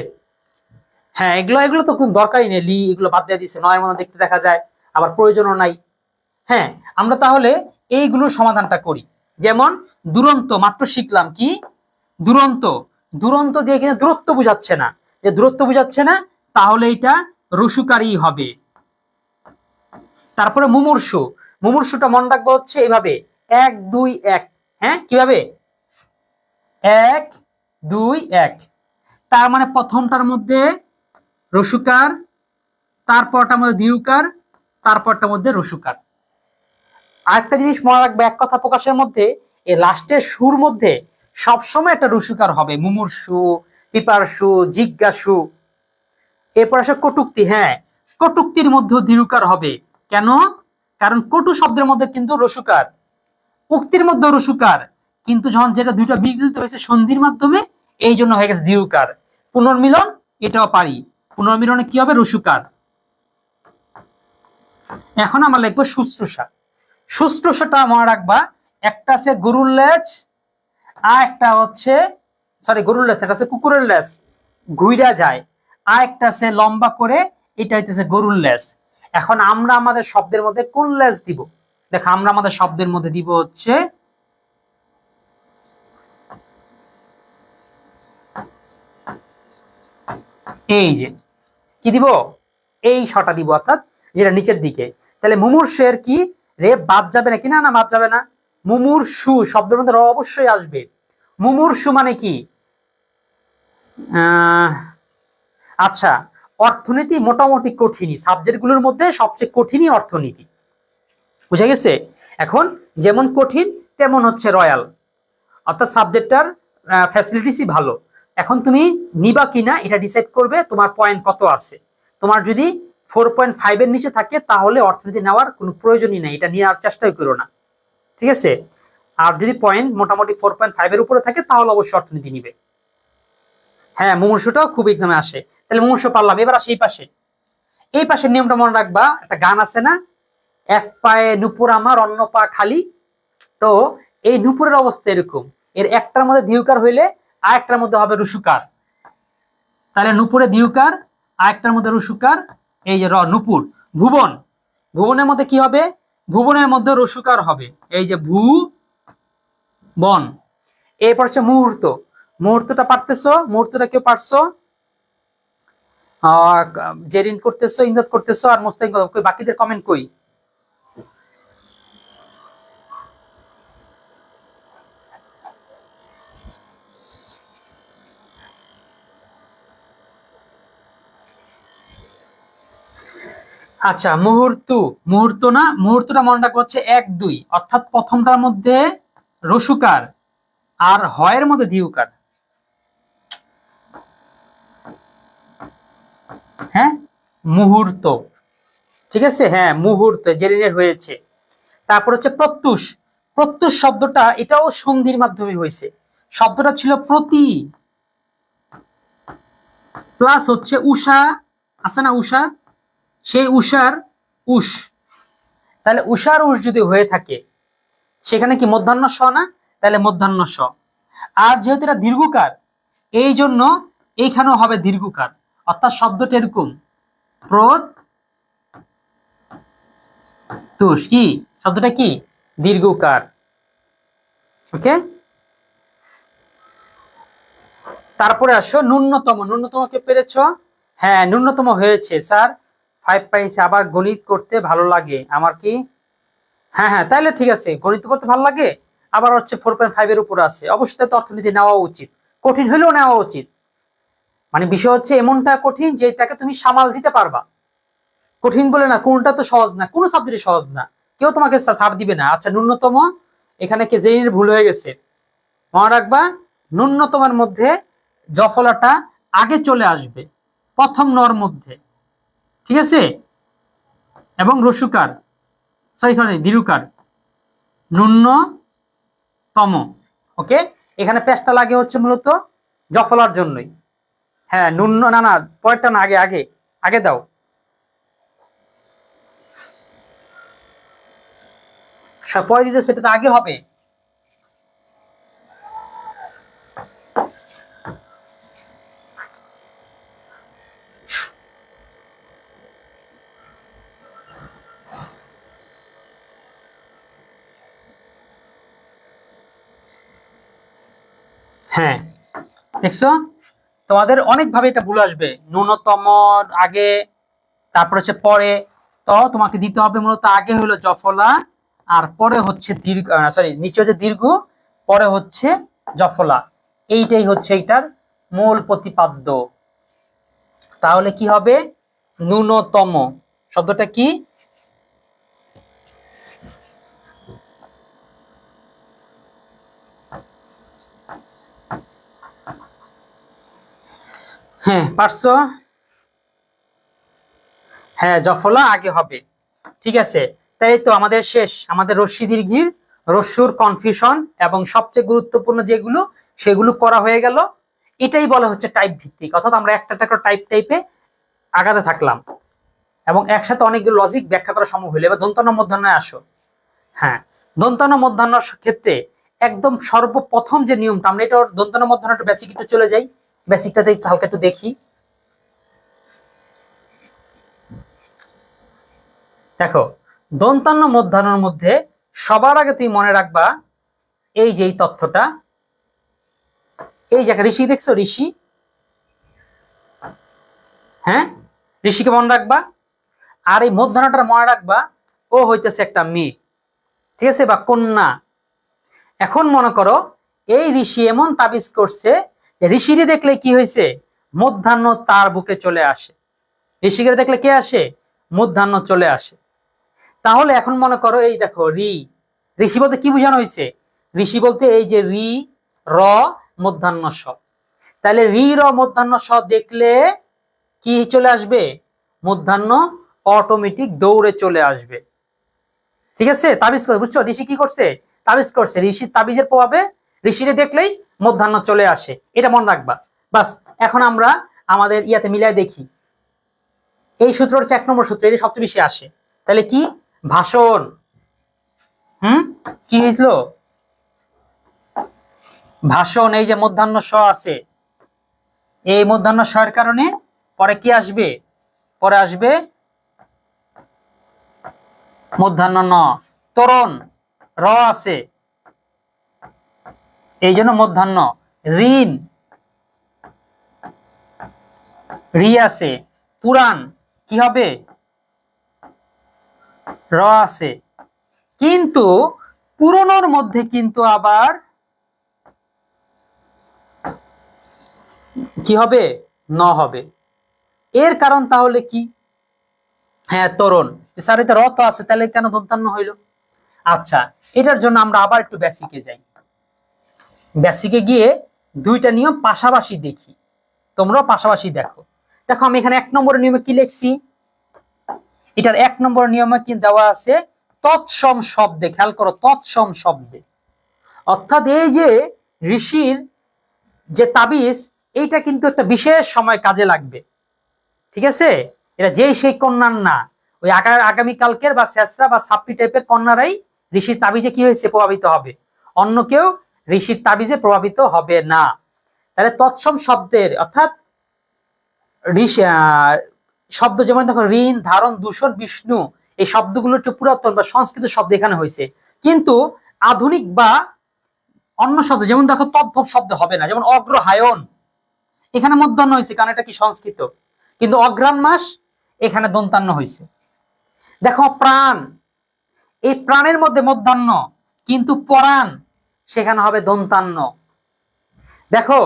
Speaker 1: হ্যাঁ, এগুলো এগুলো তো কোন দরকারই নেই, লি এগুলো বাদ দিয়ে দিচ্ছে, নয়ের মধ্যে দেখতে দেখা যায়, আবার প্রয়োজনও নাই। হ্যাঁ, আমরা তাহলে এইগুলোর সমাধানটা করি। যেমন দুরন্ত, মাত্র শিখলাম কি দুরন্ত, দুরন্ত দিয়ে কিন্তু দূরত্ব বুঝাচ্ছে না, যে দূরত্ব বুঝাচ্ছে না, তাহলে এটা রসুকারী হবে। তারপরে মুমূর্ষু, মুমূর্ষুটা মনে রাখবো হচ্ছে এইভাবে, 1 2 1। হ্যাঁ, কিভাবে 1 2 1, তার মানে প্রথমটার মধ্যে রসুকার, তারপরটার মধ্যে দিউকার, তারপরটার মধ্যে রসুকার। আরেকটা জিনিস মনে রাখবে, এক কথা প্রকাশের মধ্যে এই লাস্টের সুর মধ্যে সবসময় একটা রসুকার হবে, মুমূর্ষু, পিপার্ষু, জিজ্ঞাসু। এরপর আসে কটুক্তি। হ্যাঁ, কটুক্তির মধ্যে দিরুকার হবে, কেন? কারণ কটু শব্দের মধ্যে কিন্তু রসুকার, উক্তির মধ্যে রসুকার, কিন্তু যখন যেটা দুইটা বিকৃত হয়েছে সন্ধির মাধ্যমে, এই জন্য হয়ে গেছে দিরুকার। পুনর্মিলন, এটাও পারি, পুনর্মিলনে কি হবে, রসুকার। এখন আমরা লিখবো শুশ্রূষা। শুশ্রূষাটা মনে রাখবা, একটা আছে গরুর লেজ, আর একটা হচ্ছে গরুর লেজ, এটা আছে কুকুরের লেজ, ঘুইরা যায়, আর একটা আছে লম্বা করে, এটা হইতেছে গরুর লেজ। এখন আমরা আমাদের শব্দের মধ্যে কোন লেজ দিব? দেখো, আমরা আমাদের শব্দের মধ্যে দিব হচ্ছে এই যে কি দিব, এই শটা দিব, অর্থাৎ যেটা নিচের দিকে। তাহলে মুমূর্ষের কি রে বাদ যাবে নাকি? না, না, বাদ যাবে না। মুমূর্ষু শব্দের মধ্যে র অবশ্যই আসবে। মুমূর্ষু মানে কি? আচ্ছা, অর্থনীতি মোটামুটি কঠিনই, সাবজেক্টগুলোর মধ্যে সবচেয়ে কঠিনই অর্থনীতি, বুঝা গেছে? এখন যেমন কঠিন তেমন হচ্ছে রয়্যাল, অর্থাৎ সাবজেক্টটার ফ্যাসিলিটিসই ভালো। এখন তুমি নিবা কিনা এটা ডিসাইড করবে তোমার পয়েন্ট কত আছে। তোমার যদি 4.5 এর নিচে থাকে তাহলে অর্থনীতি নেওয়ার কোনো প্রয়োজনই নাই, এটা নেওয়ার চেষ্টাই করো না, ঠিক আছে। আর যদি পয়েন্ট মোটামুটি 4.5 এর উপরে থাকে তাহলে অবশ্যই অর্থনীতি নিবে। হ্যাঁ, মুমূর্ষুটাও খুব এক্সামে আসে। তাহলে মুমূর্ষু পারলাম, এবার আসে এই পাশে। এই পাশের নিয়মটা মনে রাখবা, একটা গান আছে না, এক পায়ে নুপুর আমার অন্য পা খালি। তো এই নুপুরের অবস্থা এরকম, এর একটার মধ্যে দিউকার হইলে আর একটার মধ্যে হবে রসুকার। তাহলে নুপুরে দিউকার, আর একটার মধ্যে রসুকার, এই যে নুপুর। ভুবন, ভুবনের মধ্যে কি হবে? ভুবনের মধ্যে রসুকার হবে, এই যে ভু বন। এরপর হচ্ছে মুহূর্ত, মুহূর্তটা পারতেছো? মুহূর্তটা কেউ পারছো? জেরিন করতেছো, ইমদাদ করতেছো, আর মোস্তাকিম কই? বাকিদের কমেন্ট কই? আচ্ছা, মুহূর্ত না, মুহূর্তটা মনে রাখবো হচ্ছে 1 2, অর্থাৎ প্রথমটার মধ্যে রসুকার আর হয়ের মধ্যে দীর্ঘকার। হ্যাঁ, মুহূর্ত, ঠিক আছে, হ্যাঁ মুহূর্ত জেরিনের হয়েছে। তারপর হচ্ছে প্রত্যুষ। প্রত্যুষ শব্দটা এটাও সন্ধির মাধ্যমে হয়েছে। শব্দটা ছিল প্রতি প্লাস হচ্ছে উষা, আছে না উষা, সেই উষার উষ। তাহলে উষার উষ যদি হয়ে থাকে সেখানে কি মধ্যাহ্ন স না, তাহলে মধ্যাহ্ন স। আর যেহেতু এটা দীর্ঘকার এই জন্য এইখানেও হবে দীর্ঘকার, অর্থাৎ শব্দটা এরকম প্রত্যুষ, কি শব্দটা কি দীর্ঘকার। ওকে, তারপরে আসো ন্যূনতম। ন্যূনতম কে পেরেছ? হ্যাঁ ন্যূনতম হয়েছে স্যার, 5 পাইছে। আবার গণিত করতে ভালো লাগে আমার, কি হ্যাঁ হ্যাঁ তাহলে ঠিক আছে, গণিত করতে ভালো লাগে। আবার হচ্ছে 4.5 এর উপরে আছে, অবশ্যই তো অর্থনীতি নেওয়া উচিত, কঠিন হলেও নেওয়া উচিত। মানে বিষয় হচ্ছে এমনটা কঠিন যে এটাকে তুমি সামাল দিতে পারবা। কঠিন বলে না, কোনটা তো সহজ না, কোনো সাবজেক্ট সহজ না, কেউ তোমাকে ছাড় দিবে না। আচ্ছা ন্যূনতম, এখানে কে জেনির ভুল হয়ে গেছে, মনে রাখবা ন্যূনতমের মধ্যে জফলাটা আগে চলে আসবে প্রথম নর মধ্যে, ঠিক আছে, এবং রসুকার, সরি দীর্ঘকার, ন্যূনতম। ওকে, এখানে পেশটা লাগে হচ্ছে মূলত জফলার জন্যই। হ্যাঁ না না, পরেরটা না, আগে আগে আগে দাও। পরে দিতে সেটা তো আগে হবে। হ্যাঁ দেখছো, তোমাদের অনেকভাবে এটা ভুল আসবে। ন্যূনতম আগে, তারপর হচ্ছে পরে। তো তোমাকে দিতে হবে মূলত আগে হলো জফলা, আর পরে হচ্ছে দীর্ঘ, সরি নিচে হচ্ছে দীর্ঘ, পরে হচ্ছে জফলা। এইটাই হচ্ছে এটার মূল প্রতিপাদ্য। তাহলে কি হবে? ন্যূনতম শব্দটা কি? হ্যাঁ পারছো, হ্যাঁ জফলা আগে হবে, ঠিক আছে। তাই তো আমাদের শেষ, আমাদের রস্যি দীর্ঘির রস্যুর কনফিউশন এবং সবচেয়ে গুরুত্বপূর্ণ যেগুলো সেগুলো করা হয়ে গেল। এটাই বলা হচ্ছে টাইপ ভিত্তিক, অর্থাৎ আমরা একটা একটা টাইপে আগাতে থাকলাম এবং একসাথে অনেকগুলো লজিক ব্যাখ্যা করা সম্ভব হইলো। এবার দন্তান্ন মধ্যাহ্নে আসো। হ্যাঁ, দন্তান্ন মধ্যাহ্নের ক্ষেত্রে একদম সর্বপ্রথম যে নিয়মটা, আমরা এটা দন্তান্ন মধ্যাহ্ন একটু বেসিক একটু চলে যাই, বেসিকটাতে একটু হালকা একটু দেখি। দেখো, দন্তান্ন মধ্যাহ্নের মধ্যে সবার আগে তুমি মনে রাখবা এই যে এই তথ্যটা, এই জায়গা ঋষি দেখছো, ঋষি, হ্যাঁ ঋষিকে মনে রাখবা। আর এই মধ্যাহ্নটা মনে রাখবা ও হইতেছে একটা মেয়ে, ঠিক আছে, বা কন্যা। এখন মনে করো এই ঋষি এমন তাবিজ করছে যে ঋষিরে দেখলে কি হয়েছে, মধ্যাহ্ন তার বুকে চলে আসে। ঋষিকে দেখলে কে আসে? মধ্যাহ্ন চলে আসে। তাহলে এখন মনে করো এই দেখো ঋষি বলতে কি বোঝানো হয়েছে? ঋষি বলতে এই যে র মধ্যাহ্ন স। তাহলে র মধ্যাহ্ন স দেখলে কি চলে আসবে? মধ্যাহ্ন অটোমেটিক দৌড়ে চলে আসবে, ঠিক আছে। তাবিজ করে, বুঝছো ঋষি কি করছে? তাবিজ করছে, ঋষির তাবিজের প্রভাবে ঋষিরে দেখলেই মধ্যাহ্ন চলে আসে, এটা মনে রাখবা। বাস, এখন আমরা আমাদের ইয়াতে মিলাই দেখি। এই সূত্র হচ্ছে 1 নম্বর সূত্র, এটা সবচেয়ে বেশি আসে। তাহলে কি? ভাষণ। কি হয়েছিল? ভাষণ। এই যে মধ্যাহ্ন স আছে, এই মধ্যাহ্ন স এর কারণে পরে কি আসবে? পরে আসবে মধ্যাহ্ন ন। তরণ, র আছে, এই জন্য মধ্যাহ্ন। ঋণ, রি আছে। পুরাণ, কি হবে? র আছে। কিন্তু পুরনোর মধ্যে কিন্তু আবার কি হবে? ন হবে। এর কারণ তাহলে কি? হ্যাঁ তরুণ, স্যার এটা রত আছে, তাহলে কেন দন্তান্ন হইলো? আচ্ছা, এটার জন্য আমরা আবার একটু বেসিকে যাই। বেসিকে গিয়ে দুইটা নিয়ম পাশাপাশি দেখি, তোমরাও পাশাপাশি দেখো। দেখো আমি এখানে 1 নম্বরের নিয়মে কি লিখছি, এটার 1 নম্বর নিয়মে কি দেওয়া আছে, তৎসম শব্দে, খেয়াল করো, তৎসম শব্দে, অর্থাৎ এই যে ঋষির যে তাবিজ, এইটা কিন্তু একটা বিশেষ সময় কাজে লাগবে, ঠিক আছে? এটা যেই সেই কন্যার না, ওই আগামীকালকের বা শেষরা বা সাপ্পি টাইপের কন্যারাই ঋষির তাবিজে কি হয়েছে প্রভাবিত হবে, অন্য কেউ ঋষির তাবিজে প্রভাবিত হবে না। তাহলে তৎসম শব্দের অর্থাৎ ঋষি শব্দ, যেমন দেখো ঋণ, ধারণ, দূষণ, বিষ্ণু, এই শব্দগুলো একটু পুরাতন বা সংস্কৃত শব্দ এখানে হয়েছে, কিন্তু আধুনিক বা অন্য শব্দ যেমন দেখো তদ্ভব শব্দ হবে না, যেমন অগ্রহায়ণ, এখানে মধ্যাহ্ন হয়েছে কারণ এটা কি সংস্কৃত, কিন্তু অঘ্রাণ মাস এখানে দন্তান্ন হয়েছে। দেখো প্রাণ, এই প্রাণের মধ্যে মধ্যাহ্ন, কিন্তু পরাণ সেখানে হবে দন্তান্ন। দেখো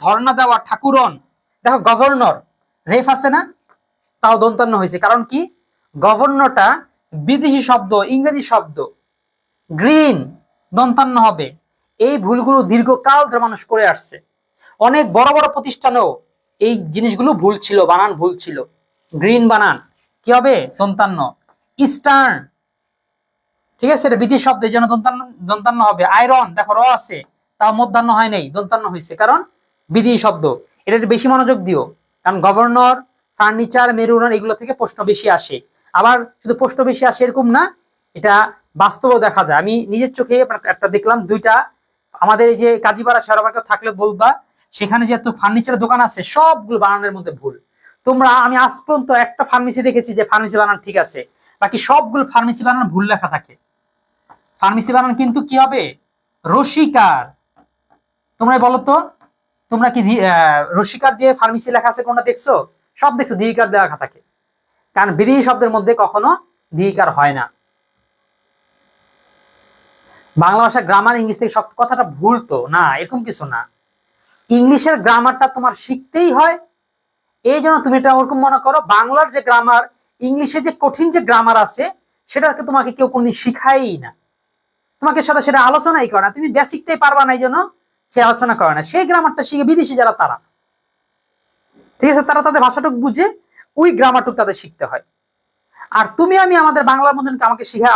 Speaker 1: ধর্ণা দেওয়া, ঠাকুরন, দেখো গভর্নর, রেফ আছে না, তাও দন্তান্ন হয়েছে, কারণ কি গভর্নরটা বিদেশি শব্দ, ইংরেজি শব্দ। গ্রিন, দন্তান্ন হবে। এই ভুলগুলো দীর্ঘকাল ধরে মানুষ করে আসছে, অনেক বড় বড় প্রতিষ্ঠানেও এই জিনিসগুলো ভুল ছিল, বানান ভুল ছিল। গ্রিন বানান কি হবে, দন্তান্ন। ইস্টার্ন, ঠিক আছে, এটা বিদেশি শব্দ, এই জন্য দন্তান্ন হবে। আয়রন, দেখো র আছে, তাও মধ্যাহ্ন হয় নাই, দন্তান্ন হয়েছে, কারণ বিদেশি শব্দ। এটা একটু বেশি মনোযোগ দিও, কারণ গভর্নর, ফার্নিচার, মেরুদণ্ড এগুলো থেকে প্রশ্ন বেশি আসে। আবার শুধু প্রশ্ন বেশি আসে এরকম না, এটা বাস্তবেও দেখা যায়। আমি নিজের চোখে একটা দেখলাম, দুইটা আমাদের এই যে কাজীপাড়া শেয়ারবাজার থাকলে বলবা, সেখানে যে এত ফার্নিচারের দোকান আছে সবগুলো বানানোর মধ্যে ভুল। তোমরা, আমি আজ পর্যন্ত একটা ফার্মেসি দেখেছি যে ফার্মেসি বানান ঠিক আছে, বাকি সবগুলো ফার্মেসি বানান ভুল লেখা থাকে। ফার্মেসি বানান কিন্তু কি হবে, রসিকার। তোমরা বলো তো, তোমরা কি রসিকার দিয়ে ফার্মেসি লেখা আছে কোনটা দেখছো? সব দেখছো দীর্ঘিকার দেওয়া থাকে, কারণ বিদেশি শব্দের মধ্যে কখনো দীর্ঘিকার হয় না। বাংলা ভাষা গ্রামার ইংলিশ থেকে সব কথাটা ভুল তো না, এরকম কিছু না। ইংলিশের গ্রামারটা তোমার শিখতেই হয়, এই জন্য তুমি এটা ওরকম মনে করো, বাংলার যে গ্রামার, ইংলিশে যে কঠিন যে গ্রামার আছে সেটাকে তোমাকে কেউ কোনদিন শিখাই না, তোমাকে সাথে সেটা আলোচনাই করে না, তুমি বেসিকটাই পারবা না, এই জন্য সে আলোচনা করে না। সেই গ্রামারটা শিখে বিদেশি যারা, তারা ঠিক আছে, তারা তাদের ভাষাটুকু বুঝে ওই গ্রামারটুকু তাদের শিখতে হয়। আর তুমি আমি আমাদের বাংলার মধ্যে আমাকে শিখায়,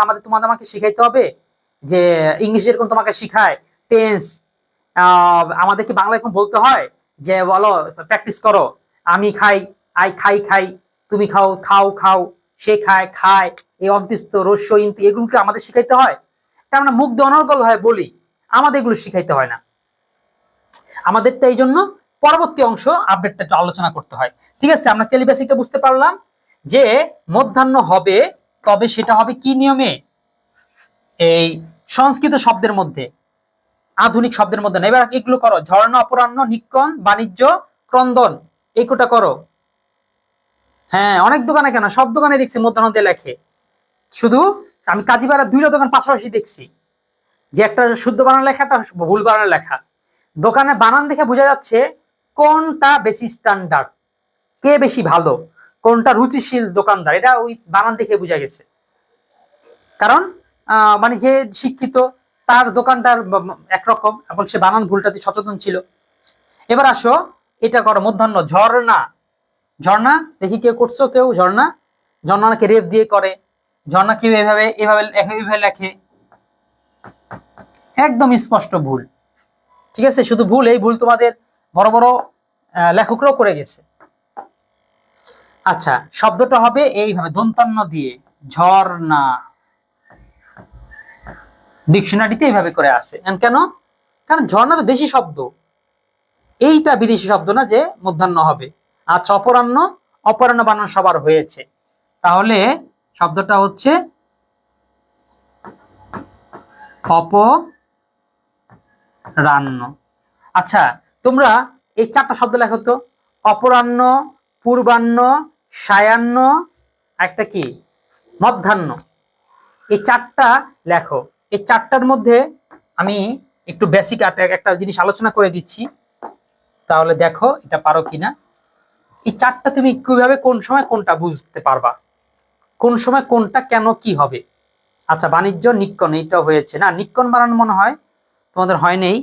Speaker 1: আমাকে শিখাইতে হবে যে ইংলিশ যেরকম তোমাকে শিখায় টেন্স, আমাদের কি বাংলা এখন বলতে হয় যে বলো প্র্যাকটিস করো, আমি খাই, আই খাই খাই, তুমি খাও খাও খাও, সে খায় খায়, এই অন্ত্যস্ত রস্য ইন্তি এগুলোকে আমাদের শিখাইতে হয়? তা আমরা মুখ দিয়ে অনর্গল হয় বলি, আমাদের এগুলো শিখাইতে হয় না। আমাদের তো এই জন্য পরবর্তী অংশ আপডেটটা একটু আলোচনা করতে হয়। ঠিক আছে, আমরা বেসিকটা বুঝতে পারলাম যে মধ্যাহ্ন হবে, তবে সেটা হবে কি নিয়মে, এই সংস্কৃত শব্দের মধ্যে, আধুনিক শব্দের মধ্যে না। এবার এগুলো করো, ঝর্ণা, অপরাহ্ন, নিক্ষণ, বাণিজ্য, ক্রন্দন, এই কোটা করো। হ্যাঁ, অনেক দোকানে, কেন সব দোকানে দেখছি মধ্যাহ্ন দিয়ে লেখে, শুধু আমি কাজীপাড়ার 2টা দোকান পাশাপাশি দেখছি যে একটা শুদ্ধ বানান লেখা, একটা ভুল বানান লেখা। দোকানে বানান দেখে বোঝা যাচ্ছে কোনটা বেশি স্ট্যান্ডার্ড, কে বেশি ভালো, কোনটা রুচিশীল দোকানদার, এটা ওই বানান দেখে বোঝা গেছে। কারণ মানে যে শিক্ষিত তার দোকানটার একরকম, এবং সে বানান ভুলটাতে সচেতন ছিল। এবার আসো, এটা করো মধ্যাহ্ন। ঝর্ণা, ঝর্ণা দেখি কেউ করছো, কেউ ঝর্ণা, ঝর্ণাকে রেফ দিয়ে করে, ঝর্ণা কেউ এভাবে এভাবে এভাবে লেখে, একদম স্পষ্ট ভুল। ঠিক আছে, শুধু ভুল, এই ভুল তোমাদের বড় বড় লেখকরাও করে গেছে। আচ্ছা, শব্দটা হবে এইভাবে দন্তান্ন দিয়ে, ঝর্ণা, ডিকশনারিতে এইভাবে করে আছে। কেন? কারণ ঝর্ণা তো দেশি শব্দ, এইটা বিদেশি শব্দ না যে মধ্যাহ্ন হবে। আচ্ছা, অপরাহ্ন, অপরাহ্ন বানান সবার হয়েছে, তাহলে শব্দটা হচ্ছে অপরাহ্ন। আচ্ছা, তোমরা এই 4টা শব্দ লেখো তো, অপরাহ্ন, পূর্বাহ্ন, সায়াহ্ন, একটা কি মধ্যাহ্ন, এই 4টা লেখো। এই 4টার মধ্যে আমি একটু বেসিক একটা জিনিস আলোচনা করে দিচ্ছি, তাহলে দেখো এটা পারো কিনা। এই চারটা তুমি কিভাবে কোন সময় কোনটা বুঝতে পারবা, কোন সময় কোনটা কেন কি হবে। আচ্ছা, বাণিজ্য নিক্কণ এইটা হয়েছে না, নিক্কণ বানানো মনে হয় তোমাদের হয় নেই,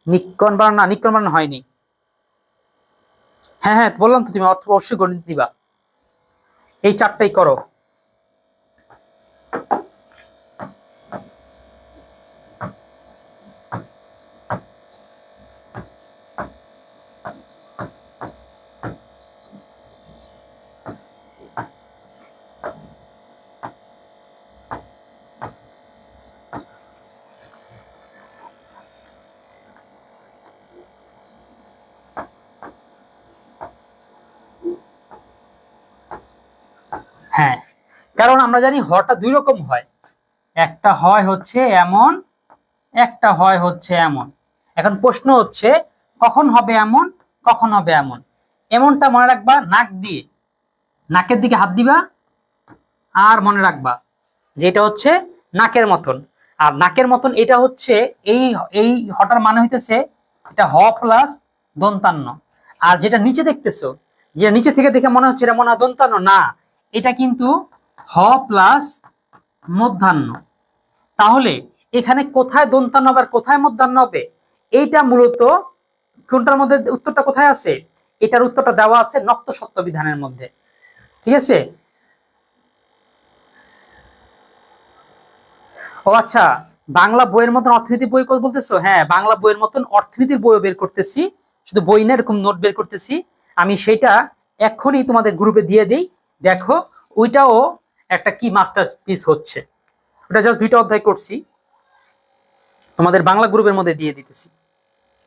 Speaker 1: নিক্কণ বানানো না, নিক্কণ বানানো হয়নি। হ্যাঁ হ্যাঁ বললাম তো, তুমি অবশ্যই গণিত দিবা। এই চারটাই করো। হ্যাঁ, কারণ আমরা জানি হটা দুই রকম হয়, একটা হয় হচ্ছে এমন, একটা হয় হচ্ছে এমন। এখন প্রশ্ন হচ্ছে কখন হবে এমন, কখন হবে এমন। এমনটা মনে রাখবা নাক দিয়ে, নাকের দিকে হাত দিবা, আর মনে রাখবা যে এটা হচ্ছে নাকের মতন। আর নাকের মতন এটা হচ্ছে এই এই হটার মানে হইতেছে এটা হ প্লাস দন্তান্ন। আর যেটা নিচে দেখতেছো, যেটা নিচে থেকে দেখে মনে হচ্ছে এটা মনে হয় দন্তান্ন, না, এটা কিন্তু হ প্লাস মধ্যাহ্ন। তাহলে এখানে কোথায় দন্তান্ন হবে আর কোথায় মধ্যাহ্ন হবে, এইটা মূলত কোনটার মধ্যে উত্তরটা কোথায় আছে, এটার উত্তরটা দেওয়া আছে নক্ত সত্য বিধানের মধ্যে। ঠিক আছে। ও আচ্ছা, বাংলা বইয়ের মতন অর্থনীতি বই বলতেছো? হ্যাঁ, বাংলা বইয়ের মতন অর্থনীতির বইও বের করতেছি, শুধু বই না এরকম নোট বের করতেছি। আমি সেটা এখনই তোমাদের গ্রুপে দিয়ে দিই, দেখো। ওইটাও একটা কি মাস্টার পিস হচ্ছে, ওটা জাস্ট 2টা অধ্যায় করছি, তোমাদের বাংলা গ্রুপের মধ্যে দিয়ে দিতেছি,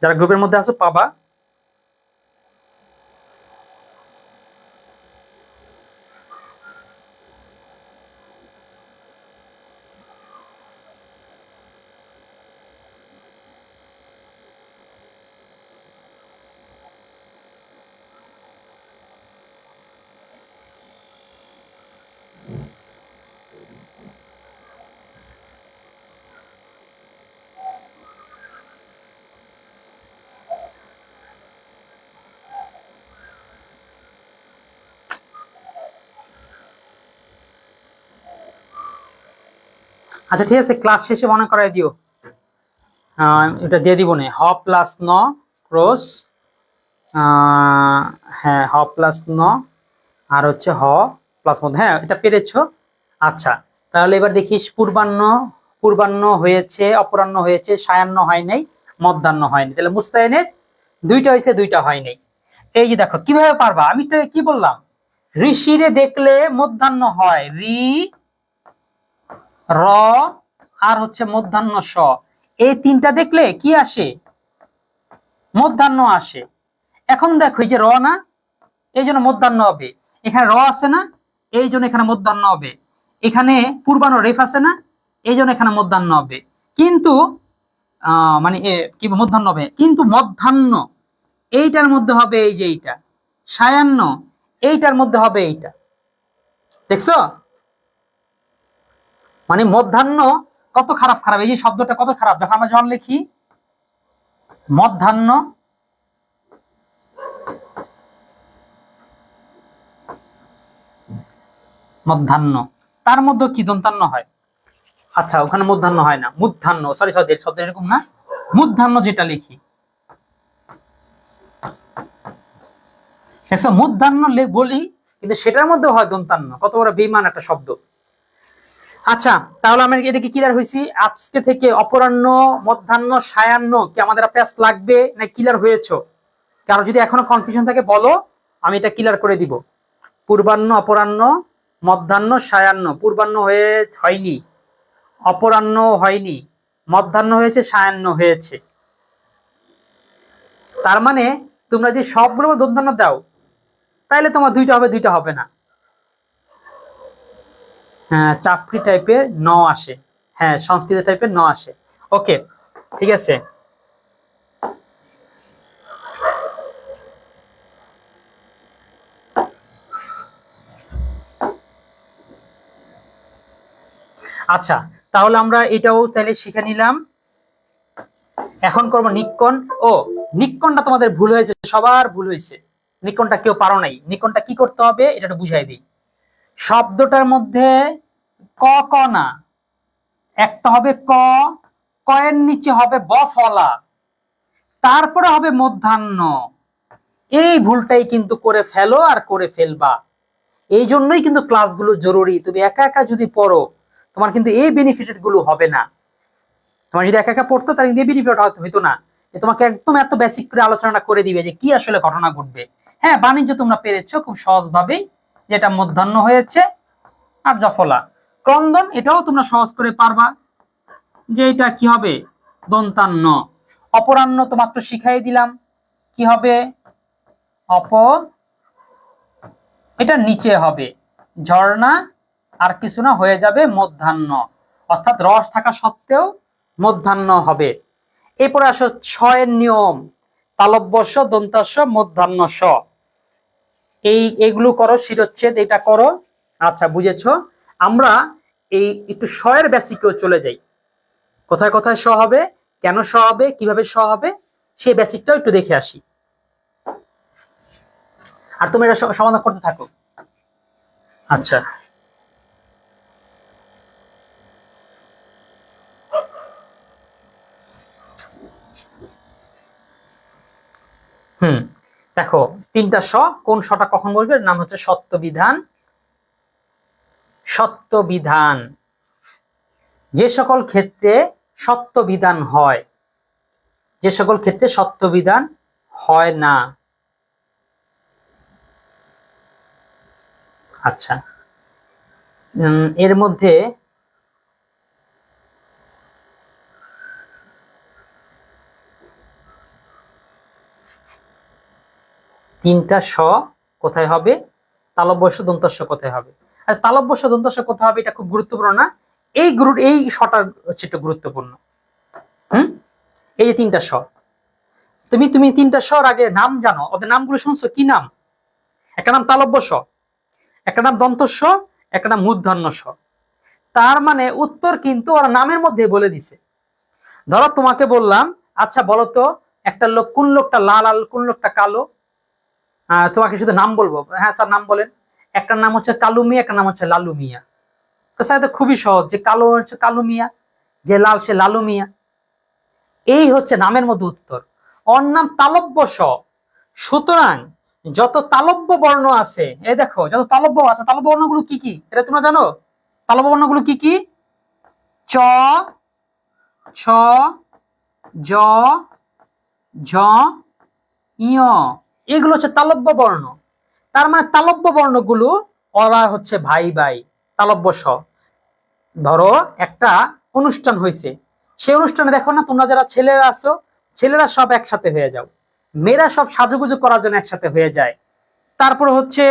Speaker 1: যারা গ্রুপের মধ্যে আছো পাবা। আচ্ছা ঠিক আছে, ক্লাস শেষে মনে করাই দিও। এটা দিয়ে দিব না, হ প্লাস ন ক্রস, হ্যাঁ হ প্লাস ন, আর হচ্ছে হ প্লাস মধ্য, হ্যাঁ এটা পেরেছো। আচ্ছা, তাহলে এবার দেখিস, পূর্বাহ্ন, পূর্বাহ্ন হয়েছে, অপরাহ্ন হয়েছে, সায়াহ্ন হয় নাই, মধ্যাহ্ন হয়নি, তাহলে মুস্তাহিনের 2টা হয়েছে, 2টা হয় নাই। এই যে দেখো কিভাবে পারবা, আমি তো কি বললাম, ঋষিরে দেখলে মধ্যাহ্ন হয়, রি র আর হচ্ছে মধ্যাহ্ন স, এই 3টা দেখলে কি আসে, মধ্যাহ্ন আসে। এখন দেখো এই যে র না, এই জন্য মধ্যাহ্ন হবে, এখানে র আছে না, এই জন্য এখানে মধ্যাহ্ন হবে, এখানে পূর্বাহ্ন রেফ আছে না, এই জন্য এখানে মধ্যাহ্ন হবে। কিন্তু মানে কি মধ্যাহ্ন হবে, কিন্তু মধ্যাহ্ন এইটার মধ্যে হবে এই যে এইটা, সায়াহ্ন এইটার মধ্যে হবে এইটা, দেখছো? মানে মধ্যাহ্ন কত খারাপ, খারাপ এই যে শব্দটা কত খারাপ, দেখো আমরা যখন লিখি মধ্যাহ্ন, মধ্যাহ্ন, তার মধ্যে কি দন্তান্ন হয়। আচ্ছা ওখানে মধ্যাহ্ন হয় না, মূর্ধান্য, সরি সরি শব্দ এরকম না, মূর্ধান্য যেটা লিখি, মূর্ধান্য বলি, কিন্তু সেটার মধ্যে হয় দন্তান্ন, কত বড় বেইমান একটা শব্দ। আচ্ছা, তাহলে আমরা এটা কি ক্লিয়ার হয়েছি? আজকে থেকে অপরাহ্ন, মধ্যাহ্ন, সায়াহ্ন কি আমাদের প্যাস লাগবে না ক্লিয়ার হয়েছে? কারো যদি এখনো কনফিউশন থাকে বলো, আমি এটা ক্লিয়ার করে দিব। পূর্বাহ্ন, অপরাহ্ন, মধ্যাহ্ন, সায়াহ্ন, পূর্বাহ্ন হয়নি, অপরাহ্ন হয়নি, মধ্যাহ্ন হয়েছে, সায়াহ্ন হয়েছে। তার মানে তোমরা যদি সবগুলো দন্তান্ন দাও, তাইলে তোমার 2টা হবে, 2টা হবে না। হ্যাঁ, চাপড়ি টাইপের ন আসে, হ্যাঁ সংস্কৃত টাইপের ন আসে। ওকে, ঠিক আছে। আচ্ছা, তাহলে আমরা এটাও তাহলে শিখে নিলাম। এখন করব নিক্কণ। ও, নিক্কণটা তোমাদের ভুল হয়েছে, সবার ভুল হয়েছে। নিকনটা কেউ পারো নাই, নিকনটা কি করতে হবে এটা একটু বুঝাই দিই। শব্দটার মধ্যে ক ক না, একটা হবে ক, কয়ের নিচে হবে ব ফলা, তারপরে হবে মধ্যাহ্ন। এই ভুলটাই কিন্তু করে ফেলো আর করে ফেলবা। এই জন্যই কিন্তু ক্লাসগুলো জরুরি। তুমি একা একা যদি পড়ো তোমার কিন্তু এই বেনিফিটেড গুলো হবে না। তোমার যদি একা একা পড়তো তাহলে কিন্তু এই বেনিফিট হইতো না, যে তোমাকে একদম এত বেসিক করে আলোচনাটা করে দিবে যে কি আসলে ঘটনা ঘটবে। হ্যাঁ, বাণিজ্য তোমরা পেরেছো খুব সহজভাবেই, যেটা মধ্যাহ্ন হয়েছে আর জফলা। ক্রন্দন এটাও তোমরা সহজ করে পারবা, যে এটা কি হবে দন্তান্ন। অপরাহ্ন তো মাত্র শিখাই দিলাম, কি হবে অপ, এটা নিচে হবে ঝর্ণা, আর কিছু না হয়ে যাবে মধ্যাহ্ন, অর্থাৎ রস থাকা সত্ত্বেও মধ্যাহ্ন হবে। এরপরে আসো ছয়ের নিয়ম, তালব্যস্য দন্তাস্য মধ্যাহ্ন স, এইগুলো করো, শিরচ্ছেদ এটা করো। আচ্ছা বুঝেছো। আমরা এই একটু শয়ের বেসিকেও চলে যাই, কোথায় কোথায় স হবে, কেন স হবে, কিভাবে স হবে, সেই বেসিকটাও একটু দেখে আসি। আর তুমি এটা সমাধান করতে থাকো। আচ্ছা, দেখো তিনটা স, কোন সটা কখন বলবে, নাম হচ্ছে সত্য বিধান। সত্য বিধান, যে সকল ক্ষেত্রে সত্য বিধান হয়, যে সকল ক্ষেত্রে সত্য বিধান হয় না। আচ্ছা, এর মধ্যে তিনটা স কোথায় হবে, তালব্যস্য দন্তস্য কোথায় হবে। আর তালব্যস্য দন্তস্য কোথায় হবে এটা খুব গুরুত্বপূর্ণ না, এই সটা হচ্ছে একটু গুরুত্বপূর্ণ। এই যে তিনটা স, তুমি তিনটা স্বর আগে নাম জানো, ওদের নামগুলো শুনছো, কি নাম? একটা নাম তালব্য স, একটা নাম দন্তস্ব, একটা নাম মূর্ধন্য স। তার মানে উত্তর কিন্তু ওরা নামের মধ্যে বলে দিছে। ধরো তোমাকে বললাম, আচ্ছা বলো তো একটা লোক, কোন লোকটা লাল আর কোন লোকটা কালো, তোমাকে শুধু নাম বলবো, হ্যাঁ স্যার নাম বলেন। একটা নাম হচ্ছে কালু মিয়া, একটা নাম হচ্ছে লালু মিয়া। স্যার তো খুবই সহজ, যে কালো হচ্ছে কালু মিয়া, যে লাল সে লালু মিয়া। এই হচ্ছে নামের মধ্যে উত্তর। ওর নাম তালব্য স, সুতরাং যত তালব্য বর্ণ আছে, এই দেখো যত তালব্য আছে, তালব্য বর্ণগুলো কি কি এটা তোমরা জানো? তালব্য বর্ণগুলো কি কি? চ, ছ, জ, ঝ, ইয়, এগুলো হচ্ছে তালব্য বর্ণ। তার মানে তালব্য বর্ণগুলো ওরা হচ্ছে ভাই ভাই, তালব্য স। ধরো একটা অনুষ্ঠান হয়েছে, সেই অনুষ্ঠানে দেখো না তোমরা যারা ছেলেরা আছো, ছেলেরা সব একসাথে হয়ে যাও, মেয়েরা সব সাজুগুজু করার জন্য একসাথে হয়ে যায়, তারপর হচ্ছে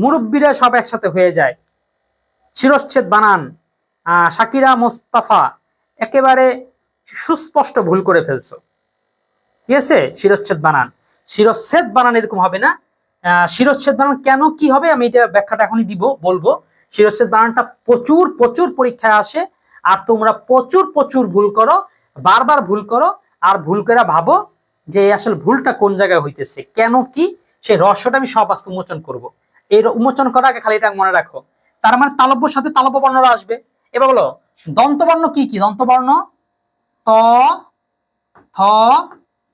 Speaker 1: মুরব্বীরা সব একসাথে হয়ে যায়, শিরশ্ছেদ বানান, শাকিরা মোস্তাফা একেবারে সুস্পষ্ট ভুল করে ফেলছো, ঠিক আছে? শিরশ্ছেদ বানান, শিরচ্ছেদ বানান এরকম হবে না। শিরচ্ছেদ বানান কেন কি হবে আমি এটা ব্যাখ্যাটা এখনই বলবো। শিরচ্ছেদ বানানটা প্রচুর প্রচুর পরীক্ষায় আসে, আর তোমরা প্রচুর প্রচুর ভুল করো, বারবার ভুল করো, আর ভুল করে ভাবো যে আসলে ভুলটা কোন জায়গায় হইতেছে, কেন কি, সেই রহস্যটা আমি সব আজকে উন্মোচন করব। এই উন্মোচন করার আগে খালি এটা মনে রাখো। তার মানে তালব্যর সাথে তালব্য বর্ণরা আসবে। এবার বলো দন্তবর্ণ কি কি? দন্তবর্ণ ত, থ,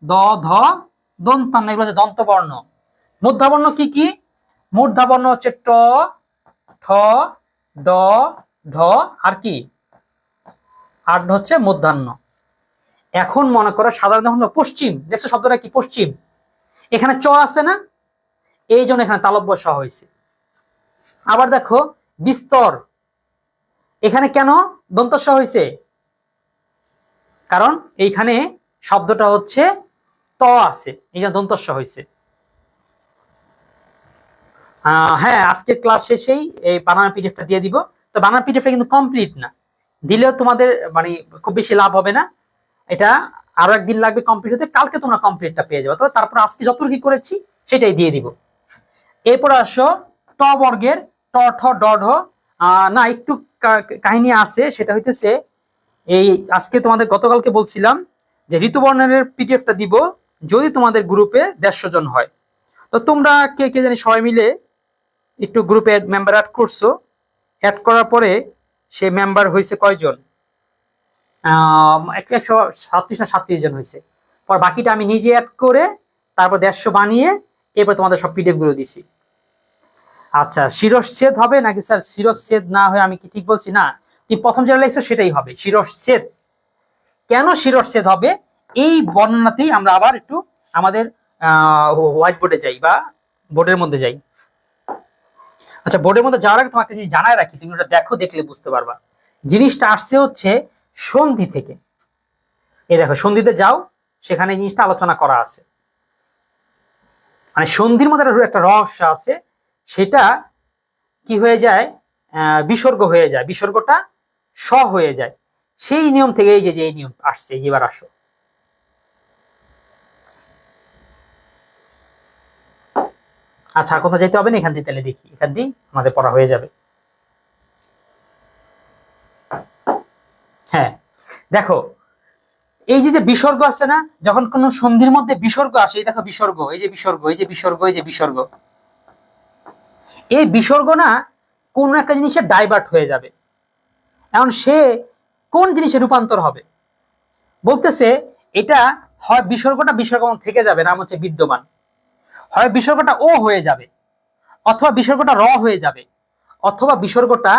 Speaker 1: দ, ধ, দন্তান্ন, এগুলো হচ্ছে দন্তবর্ণ। মূর্ধাবর্ণ কি কি? মূর্ধাবর্ণ হচ্ছে ট, ঠ, ড, ঢ, আর কি, আর হচ্ছে মধ্যাহ্ন। এখন মনে করো সাধারণত হলো পশ্চিম, দেখছো শব্দটা কি পশ্চিম, এখানে চ আছে না, এই জন্য এখানে তালব্য স হয়েছে। আবার দেখো বিস্তর, এখানে কেন দন্তস্ব হয়েছে? কারণ এইখানে শব্দটা হচ্ছে ত আছে, এই জন্য দন্তস্ব হয়েছে। হ্যাঁ, আজকে ক্লাস শেষেই এই বানান পিডিএফটা দিয়ে দিব। তো বানান পিডিএফটা কিন্তু কমপ্লিট না, দিলেও তোমাদের মানে খুব বেশি লাভ হবে না, এটা আরো একদিন লাগবে কমপ্লিট হতে, কালকে তোমরা কমপ্লিটটা পেয়ে যাবে। তবে তারপর আজকে যতটুকু কি করেছি সেটাই দিয়ে দিব। এরপর আসো ট বর্গের ট, ঠ, ড, ঢ, না একটু কাহিনী আছে, সেটা হইতেছে এই আজকে তোমাদের গতকালকে বলছিলাম যে ঋতুবর্ণনের পিডিএফটা দিব যদি তোমাদের গ্রুপে 150 জন হয়। তো তোমরা কে কে জানি সবাই মিলে একটু গ্রুপে মেম্বার অ্যাড করছো, অ্যাড করার পরে সে মেম্বার হয়েছে কয়জন, 137 না 37 জন হয়েছে। পর বাকিটা আমি নিজে অ্যাড করে তারপর 150 বানিয়ে এরপর তোমাদের সব পিডিএফ গুলো দিছি। আচ্ছা, শিরশ্ছেদ হবে নাকি স্যার শিরশ্ছেদ না হয়ে আমি কি ঠিক বলছি? না, তুমি প্রথম যেটা লিখছো সেটাই হবে শিরশ্ছেদ। কেন শিরশ্ছেদ হবে এই বর্ণনাতেই আমরা আবার একটু আমাদের হোয়াইট বোর্ডে যাই বা বোর্ডের মধ্যে যাই। আচ্ছা, বোর্ডের মধ্যে যাওয়ার আগে তোমাকে যদি জানায় রাখি, তুমি ওটা দেখো, দেখলে বুঝতে পারবা। জিনিসটা আসছে হচ্ছে সন্ধি থেকে। এই দেখো, সন্ধিতে যাও, সেখানে জিনিসটা আলোচনা করা আছে। মানে সন্ধির মধ্যে একটা রহস্য আছে, সেটা কি হয়ে যায়, বিসর্গ হয়ে যায়, বিসর্গটা স হয়ে যায়। সেই নিয়ম থেকে এই যে এই নিয়ম আসছে, এবার আসো। আচ্ছা, আর কোথাও যেতে হবে না, এখান দিয়ে তাহলে দেখি, এখান দিয়ে আমাদের পড়া হয়ে যাবে। হ্যাঁ, দেখো, এই যে বিসর্গ আছে না, যখন কোন সন্ধির মধ্যে বিসর্গ আসে, এই দেখো বিসর্গ, এই যে বিসর্গ, এই যে বিসর্গ, এই যে বিসর্গ, এই বিসর্গ না কোন একটা জিনিসের ডাইভার্ট হয়ে যাবে। এখন সে কোন জিনিসে রূপান্তর হবে বলতেছে, এটা হয় বিসর্গটা বিসর্গ থেকে যাবে, নাম হচ্ছে বিদ্যমান, হয় বিসর্গটা ও হয়ে যাবে, অথবা বিসর্গটা র হয়ে যাবে, অথবা বিসর্গটা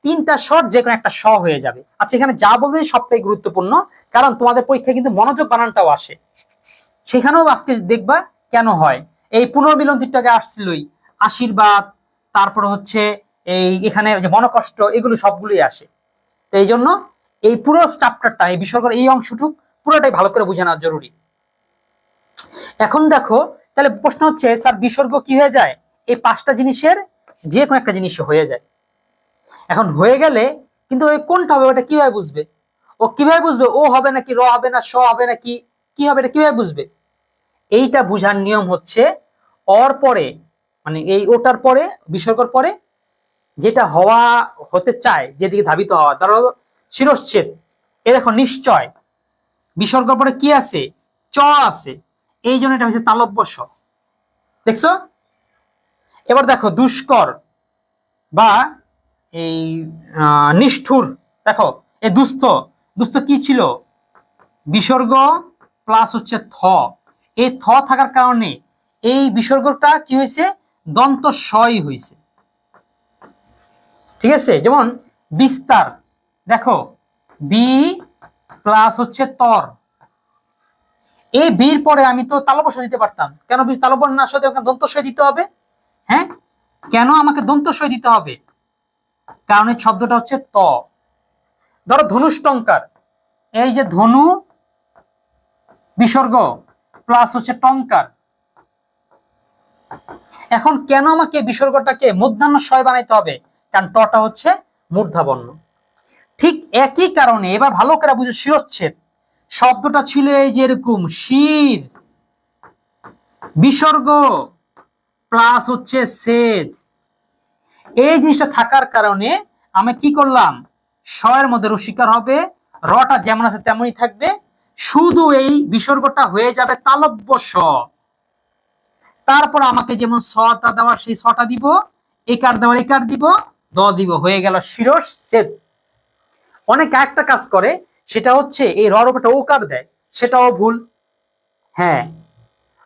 Speaker 1: তিনটা স্বর যে কোনো একটা স হয়ে যাবে। আচ্ছা, এখানে যা বলবে সবটাই গুরুত্বপূর্ণ, কারণ তোমাদের পরীক্ষায় কিন্তু মনোযোগ বানানটাও আসে, সেখানেও আজকে দেখবা কেন হয়। এই পুনর্মিলন তিনটাকে আসছিলই, আশীর্বাদ, তারপর হচ্ছে এই এখানে যে মনকষ্ট, এগুলো সবগুলোই আসে। তো এই জন্য এই পুরো চ্যাপ্টারটা, এই বিসর্গের এই অংশটুক পুরোটাই ভালো করে বুঝে নেওয়া জরুরি। এখন দেখো, তাহলে প্রশ্ন হচ্ছে, স্যার বিসর্গ কি হয়ে যায়? এই পাঁচটা জিনিসের যে কোনো একটা জিনিস হয়ে যায়। এখন হয়ে গেলে কিন্তু ওই কোনটা হবে ওটা কিভাবে বুঝবে? ও কিভাবে বুঝবে ও হবে নাকি র হবে না স হবে নাকি কি হবে, এটা কিভাবে বুঝবে? এইটা বুঝার নিয়ম হচ্ছে, অর পরে মানে এই ওটার পরে, বিসর্গর পরে যেটা হওয়া হতে চায়, যেদিকে ধাবিত হওয়া, ধরো শিরশ্ছেদ, এ দেখো নিশ্চয় বিসর্গর পরে কি আছে? চ আছে, এই জন্য এটা হচ্ছে তালব্য স। দেখছো? এবার দেখো দুষ্কর বা এই নিষ্ঠুর, দেখো এই দুস্থ, দুস্থ কি ছিল? বিসর্গ প্লাস হচ্ছে থ। এই থ থাকার কারণে এই বিসর্গটা কি হয়েছে? দন্ত সই হয়েছে। ঠিক আছে? যেমন বিস্তার, দেখো বি প্লাস হচ্ছে তর, এই বির পরে আমি তো তালব্য দিতে পারতাম, কেন তালব্য না সই দন্ত সই দিতে হবে? হ্যাঁ, কেন আমাকে দন্ত সই দিতে হবে? কারণ এই শব্দটা হচ্ছে ত। ধরো ধনুষ্টঙ্কার, এই যে ধনু বিসর্গ প্লাস হচ্ছে টঙ্কার, এখন কেন আমাকে বিসর্গটাকে মূর্ধন্য শয় বানাইতে হবে? কারণ টটা হচ্ছে মূর্ধাবর্ণ। ঠিক একই কারণে এবার ভালো করে বুঝে, শিরচ্ছেদ শব্দটা ছিল এই যে এরকম, শির বিসর্গ প্লাস হচ্ছে ছেদ, এই জিনিসটা থাকার কারণে আমি কি করলাম, শয়ের মধ্যে রসিকার হবে, রটা যেমন আছে তেমনই থাকবে, শুধু এই বিসর্গটা হয়ে যাবে তালব্য স। তারপর আমাকে যেমন সটা দেওয়ার সেই সটা দিব, একার দেওয়ার একার দিব, দ দিব, হয়ে গেল শিরশ্ছেদ। অনেক একটা কাজ করে, সেটা হচ্ছে এই র উপরটা ওকার দেয়, সেটাও ভুল। হ্যাঁ,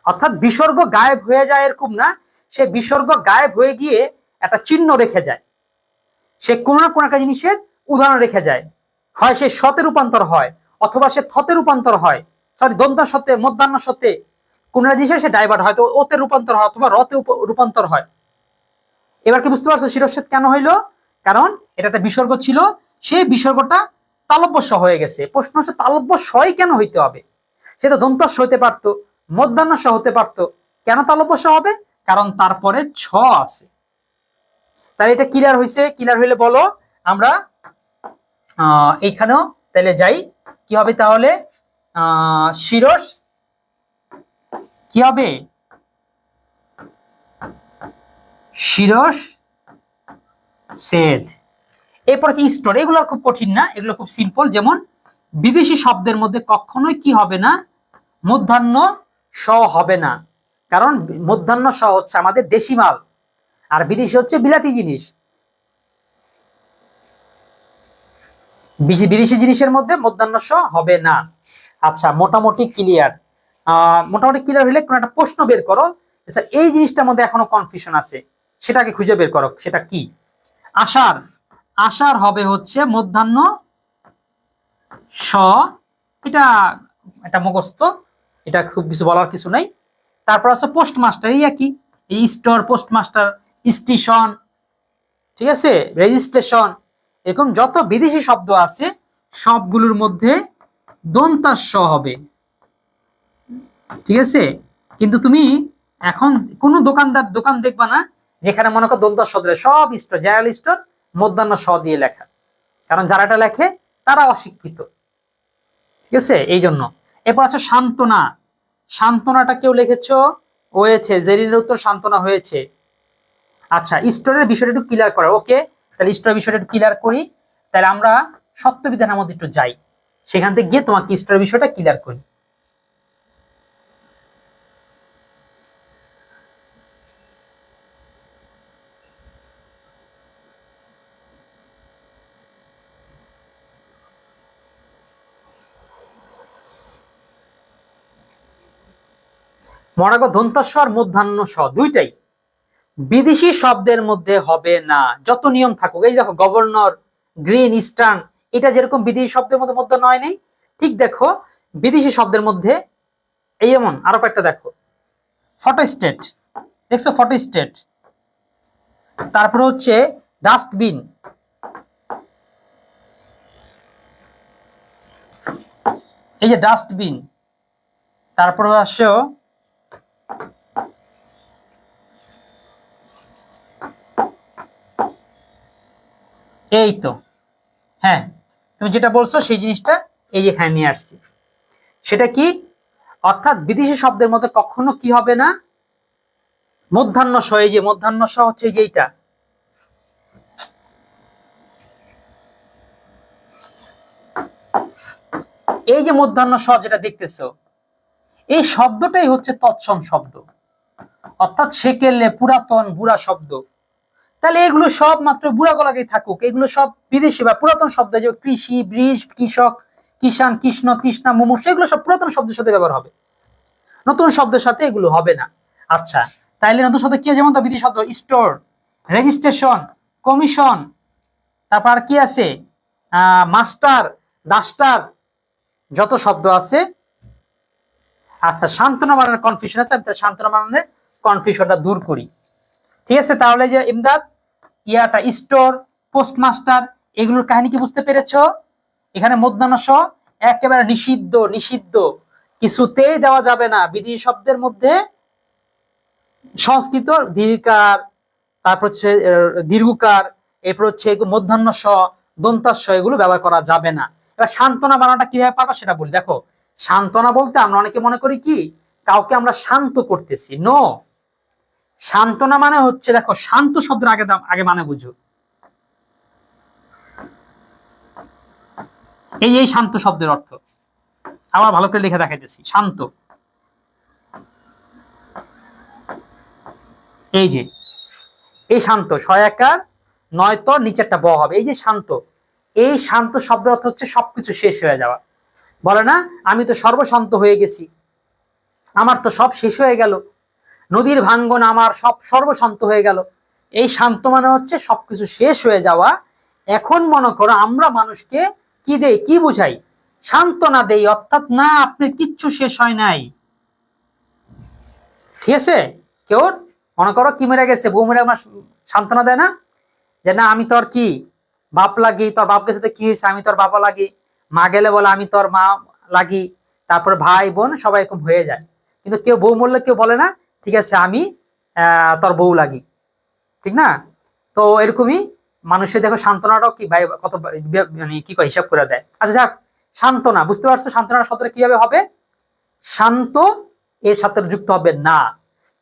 Speaker 1: অর্থাৎ বিসর্গ গায়েব হয়ে যায় এরকম না, সে বিসর্গ গায়েব হয়ে গিয়ে একটা চিহ্ন রেখে যায়, সে কোন না কোন একটা জিনিসের উদাহরণ রেখে যায়, হয় সে সতে রূপান্তর হয়, অথবা সে থতে রূপান্তর হয়, সরি দন্তা সতে, মধ্যাহ্ন সতে, কোন জিনিসের সে ডাইভার্ট হয়, তো ওতে রূপান্তর হয় অথবা রতে রূপান্তর হয়। এবার কি বুঝতে পারছো শিরশ্ছেদ কেন হইলো? কারণ এটা একটা বিসর্গ ছিল, সেই বিসর্গটা তালব্য স হয়ে গেছে। প্রশ্ন হচ্ছে তালব্য সই কেন হইতে হবে? সে তো দন্ত স হতে পারতো, মধ্যাহ্ন স হতে পারতো, কেন তালব্য স হবে? কারণ তারপরে ছ আছে। তাই এটা ক্লিয়ার হয়েছে? ক্লিয়ার হইলে বলো। আমরা এইখানেও তাহলে যাই, কি হবে তাহলে? শিরস কি হবে? শিরস ছেদ। এরপরে কি স্টোর, এগুলো খুব কঠিন না, এগুলো খুব সিম্পল। যেমন বিদেশি শব্দের মধ্যে কখনোই কি হবে না, মূর্ধন্য স হবে না, কারণ মধ্যাহ্ন স হচ্ছে আমাদের দেশি মাল, আর বিদেশি হচ্ছে বিলাতি জিনিস। বিদেশি জিনিসের মধ্যে মধ্যাহ্ন স হবে না। আচ্ছা, মোটামুটি ক্লিয়ার। মোটামুটি ক্লিয়ার হলে কোনো একটা প্রশ্ন বের করো, স্যার এই জিনিসটার মধ্যে এখনো কনফিউশন আছে, সেটাকে খুঁজে বের করো, সেটা কি। আষাঢ়, আষাঢ় হবে হচ্ছে মধ্যাহ্ন স, এটা এটা মুখস্থ, এটা খুব কিছু বলার কিছু নাই। তারপর আছে পোস্টমাস্টার, এই একই, এই স্টোর, পোস্টমাস্টার, স্টেশন, ঠিক আছে, রেজিস্ট্রেশন, এরকম যত বিদেশি শব্দ আছে সবগুলোর মধ্যে দন্তাস্য হবে, ঠিক আছে। কিন্তু তুমি এখন কোন দোকান দেখবা না যেখানে মনে করো দন্তাস্য দিয়ে, সব স্টোর, জেনারেল স্টোর মধ্যাহ্ন স দিয়ে লেখা, কারণ যারা এটা লেখে তারা অশিক্ষিত, ঠিক আছে, এই জন্য। এরপর আছে সান্ত্বনা, সান্ত্বনাটা কেউ লিখেছো? হয়েছে, জেরিনের উত্তর সান্ত্বনা হয়েছে। আচ্ছা, স্টোরের বিষয়টা একটু ক্লিয়ার করা, ওকে, তাহলে স্টোরের বিষয়টা একটু ক্লিয়ার করি। তাহলে আমরা সত্যবিধানের মধ্যে একটু যাই, সেখান থেকে গিয়ে তোমাকে স্টোরের বিষয়টা ক্লিয়ার করি। মনে করো দন্তাস্য আর মধ্যাহ্ন স দুইটাই বিদেশি শব্দের মধ্যে হবে না, যত নিয়ম থাকুক। এই দেখো গভর্নর, গ্রিন, ইস্টার্ন, এটা যেরকম বিদেশি শব্দের মধ্যে মধ্যাহ্ন হয় নাই, ঠিক দেখো বিদেশি শব্দের মধ্যে এই এমন আরো একটা দেখো, ফটো স্টেট, দেখছো ফটো স্টেট, তারপরে হচ্ছে ডাস্টবিন, এই যে ডাস্টবিন, তারপরে আসো এই তো, হ্যাঁ তুমি যেটা বলছো সেই জিনিসটা এই যেখানে নিয়ে আসছি। সেটা কি? অর্থাৎ বিদেশি শব্দের মধ্যে কখনো কি হবে না, মধ্যাহ্ন স, এই যে মধ্যাহ্ন স হচ্ছে এই যে এইটা, এই যে মধ্যাহ্ন স যেটা দেখতেছো, এই শব্দটাই হচ্ছে তৎসম শব্দ, অর্থাৎ সেকেলে পুরাতন বুড়া শব্দ। তাহলে এগুলো সব মাত্র বুড়া গলাতেই থাকুক, এগুলো সব বিদেশি বা পুরাতন শব্দ, যে কৃষি, বৃষ, কৃষক, কিষান, কৃষ্ণ, তৃষ্ণা, মুমূর্ষু, এগুলো সব পুরাতন শব্দের সাথে ব্যবহার হবে, নতুন শব্দের সাথে এগুলো হবে না। আচ্ছা, তাইলে নতুন শব্দ কি? যেমন বিদেশি শব্দ স্টোর, রেজিস্ট্রেশন, কমিশন, তারপর আর কি আছে, মাস্টার, ডাস্টার, যত শব্দ আছে। আচ্ছা, সান্ত্বনা বানানোর কনফিউশন আছে, আমি সান্ত্বনা বানানোর কনফিউশনটা দূর করি, ঠিক আছে। তাহলে যে ইমদাদ, ইয়াটা স্টোর, পোস্টমাস্টার, এগুলোর কাহিনী কি বুঝতে পেরেছো? এখানে মধ্যাহ্ন স একেবারে নিষিদ্ধ, নিষিদ্ধ, কিছুতেই দেওয়া যাবে না। বিদেশি শব্দের মধ্যে সংস্কৃত দীর্ঘকার, তারপর হচ্ছে দীর্ঘকার, এরপর হচ্ছে মধ্যাহ্ন স, দন্তাস্য, এগুলো ব্যবহার করা যাবে না। এবার সান্ত্বনা বানাটা কিভাবে পারবা সেটা বলি। দেখো, সান্ত্বনা বলতে আমরা অনেকে মনে করি কি কাউকে আমরা শান্ত করতেছি, নো। সান্ত্বনা মানে হচ্ছে, দেখো শান্ত শব্দের আগে আগে মানে বুঝো, এই এই শান্ত শব্দের অর্থ আবার ভালো করে লিখে দেখাইতেছি। শান্ত, এই যে এই শান্ত, সয়াকার নয়তো নিচেরটা ব হবে, এই যে শান্ত, এই শান্ত শব্দের অর্থ হচ্ছে সবকিছু শেষ হয়ে যাওয়া। বলে না, আমি তো সর্বশান্ত হয়ে গেছি, আমার তো সব শেষ হয়ে গেল, নদীর ভাঙ্গন আমার সব সর্বশান্ত হয়ে গেল। এই শান্ত মানে হচ্ছে সবকিছু শেষ হয়ে যাওয়া। এখন মনে করো আমরা মানুষকে কি দেই, কি বুঝাই? সান্ত্বনা দেই, অর্থাৎ না আপনার কিচ্ছু শেষ হয় নাই, ঠিক আছে। কেউ মনে করো কি মেরে গেছে, বউ মেরে, আমার সান্ত্বনা দেয় না, যে না আমি তোর কি বাপ লাগি, তোর বাপ গেছে কি হয়েছে, আমি তোর বাবা লাগি, মা গেলে বলে আমি তোর মা লাগি, তারপর ভাই বোন সবাই এরকম হয়ে যায়। কিন্তু কেউ বউ মরলে কেউ বলে না ঠিক আছে আমি তোর বউ লাগি, ঠিক না? তো এরকমই মানুষের দেখো সান্ত্বনাটাও কি ভাই কত মানে কি কয় হিসাব করে দেয়। আচ্ছা যাক, সান্ত্বনা বুঝতে পারছো, সান্ত্বনা শব্দটা কিভাবে হবে? শান্ত এর সাথে যুক্ত হবে না।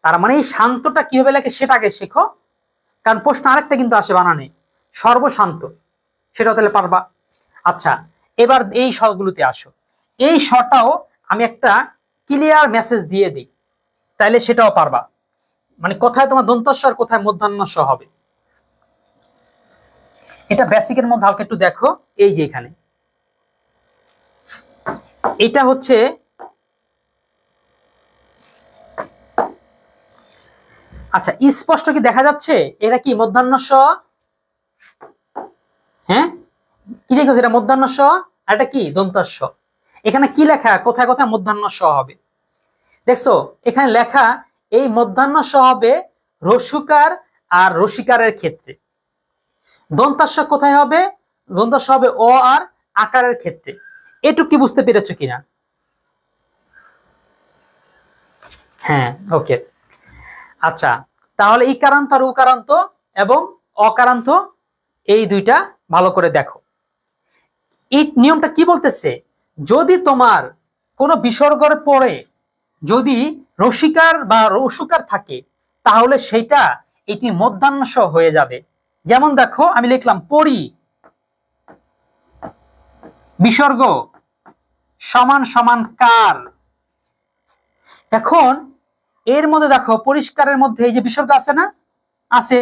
Speaker 1: তার মানে এই শান্তটা কিভাবে লেখে সেটা আগে শেখো, কারণ প্রশ্ন আরেকটা কিন্তু আসে বানানে, সর্বশান্ত, সেটা তাহলে পারবা। আচ্ছা, এবার এই স্বরগুলোতে আসো। এই স্বরটাও আমি একটা ক্লিয়ার মেসেজ দিয়ে দিই, তাইলে সেটাও পারবা। মানে কোথায় তোমার দন্তস্ব আর কোথায় মূর্ধন্য ষ হবে, এটা বেসিকের মধ্যে হালকা একটু দেখো। এই যে এখানে এটা হচ্ছে আচ্ছা, স্পষ্ট কি দেখা যাচ্ছে এটা কি মূর্ধন্য ষ? হ্যাঁ, কি দেখছো এটা মূর্ধন্য ষ আর এটা কি দন্তস্ব। এখানে কি লেখা, কোথায় কোথায় মূর্ধন্য ষ হবে দেখছো? এখানে লেখা এই মূর্ধন্য ষ হবে রস্যকার আর রসিকারের ক্ষেত্রে। দন্তাস্ব কোথায় হবে? দন্তাস্ব হবে অ আর আকারের ক্ষেত্রে। এটুকু কি বুঝতে পেরেছো কিনা? হ্যাঁ, ওকে। আচ্ছা, তাহলে ইকারান্ত আর উকারান্ত এবং অকারান্ত এই দুইটা ভালো করে দেখো। এই নিয়মটা কি বলতেছে, যদি তোমার কোনো বিসর্গের পরে যদি রসিকার বা রসুকার থাকে তাহলে সেটা এটি মধ্যাহ্নস হয়ে যাবে। যেমন দেখো আমি লিখলাম পরি বিসর্গ সমান সমান কার। এখন এর মধ্যে দেখো পরিষ্কারের মধ্যে এই যে বিসর্গ আছে না, আছে,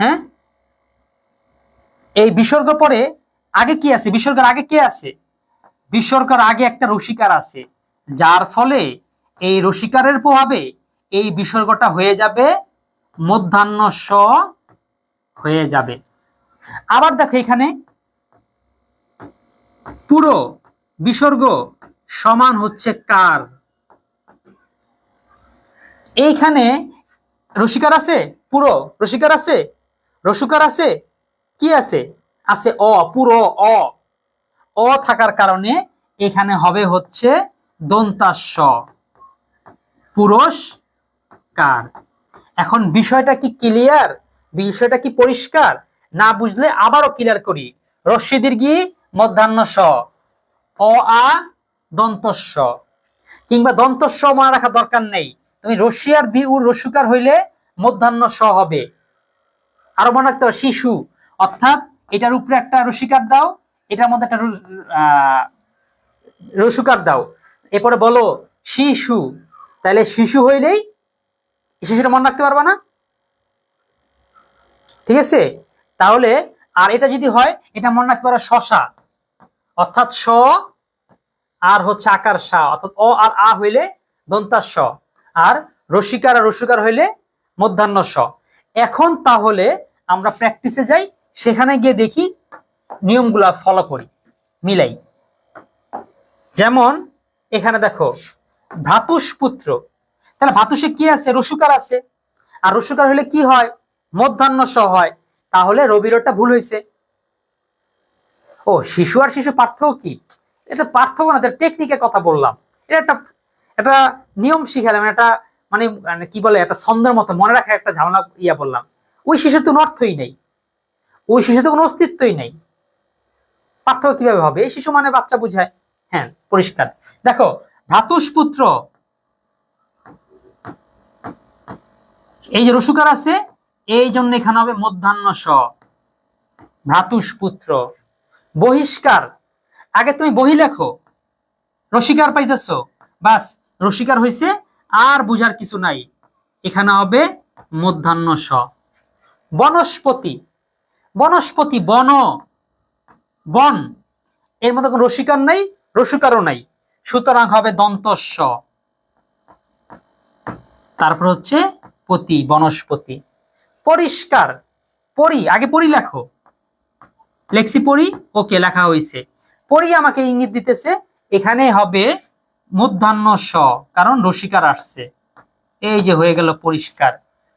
Speaker 1: হ্যাঁ, এই বিসর্গ পরে আগে কি আছে? বিসর্গের আগে কে আছে? বিসর্গের আগে একটা রসিকার আছে, যার ফলে এই রসিকারের প্রভাবে এই বিসর্গটা হয়ে যাবে মধ্যাহ্ন স হয়ে যাবে। আবার দেখো এখানে পুরো বিসর্গ সমান হচ্ছে কার। এইখানে রসিকার আছে, পুরো রসিকার আছে, রসুকার আছে, কি আছে? আছে অ, পুরো অ। অ থাকার কারণে এখানে হবে হচ্ছে দন্তাস্ব পুরস্কার। এখন বিষয়টা কি ক্লিয়ার? বিষয়টা কি পরিষ্কার? না বুঝলে আবারও ক্লিয়ার করি। রস্যি দীর্ঘি মধ্যাহ্ন স, অ আ দন্তস্ব, কিংবা দন্তস্ব মনে রাখার দরকার নেই। তুমি রস্যি আর দি উর রস্যকার হইলে মধ্যাহ্ন স হবে। আরো মনে রাখতে হবে শিশু, অর্থাৎ এটার উপরে একটা রসিকার দাও, এটার মধ্যে একটা রসুকার দাও, এরপরে বলো শিশু, তাহলে শিশু হইলেই শিশুটা মনে রাখতে পারবা না? ঠিক আছে, তাহলে আর এটা যদি হয় এটা মনে রাখতে পারো শশা, অর্থাৎ স আর হচ্ছে আকার সা, অর্থাৎ অ আর আ হইলে দন্তাস্ব, আর রসিকার আর রসুকার হইলে মধ্যাহ্ন স। এখন তাহলে আমরা প্র্যাকটিসে যাই, সেখানে গিয়ে দেখি নিয়মগুলা ফলো করি, মিলাই। যেমন এখানে দেখো ভ্রাতুষ্পুত্র, তাহলে ভ্রাতুষে কি আছে? রসুকার আছে, আর রসুকার হলে কি হয়? মধ্যাহ্ন স হয়। তাহলে রবিরটা ভুল হয়েছে। ও, শিশু আর শিশু পার্থক্য কি? এটা পার্থক্য না, টেকনিকের কথা বললাম। এটা একটা নিয়ম শিখালাম, এটা মানে কি বলে, একটা ছন্দের মতো মনে রাখার একটা ঝামেলা ইয়া বললাম। ওই শিশুর তো কোনো অর্থই নেই, ওই শিশু তো কোনো অস্তিত্বই নেই, পার্থক্য কিভাবে হবে? এই শিশু মানে বাচ্চা বুঝায়। হ্যাঁ, পরিষ্কার। দেখো ভ্রাতুষ্পুত্র, এই যে রসুকার আছে, এই জন্য এখানে হবে মধ্যাহ্ন স, ভ্রাতুষ্পুত্র। বহিষ্কার, আগে তুমি বহি লেখো, রসিকার পাইতেছ, বাস রসিকার হয়েছে, আর বুঝার কিছু নাই, এখানে হবে মধ্যাহ্ন স। বনস্পতি, বনস্পতি বন, বন, এর মধ্যে কোনো রসিকার নাই, রসুকারও নাই, সুতরাং হবে দন্তস্ব। তারপর হচ্ছে পতি, বনস্পতি। পরিষ্কার, পরি, আগে পরি লেখো, লেখছি পরি, ওকে লেখা হয়েছে। পরি আমাকে ইঙ্গিত দিতেছে এখানে হবে মধ্যাহ্ন স, কারণ রসিকার আসছে। এই যে হয়ে গেল পরিষ্কার।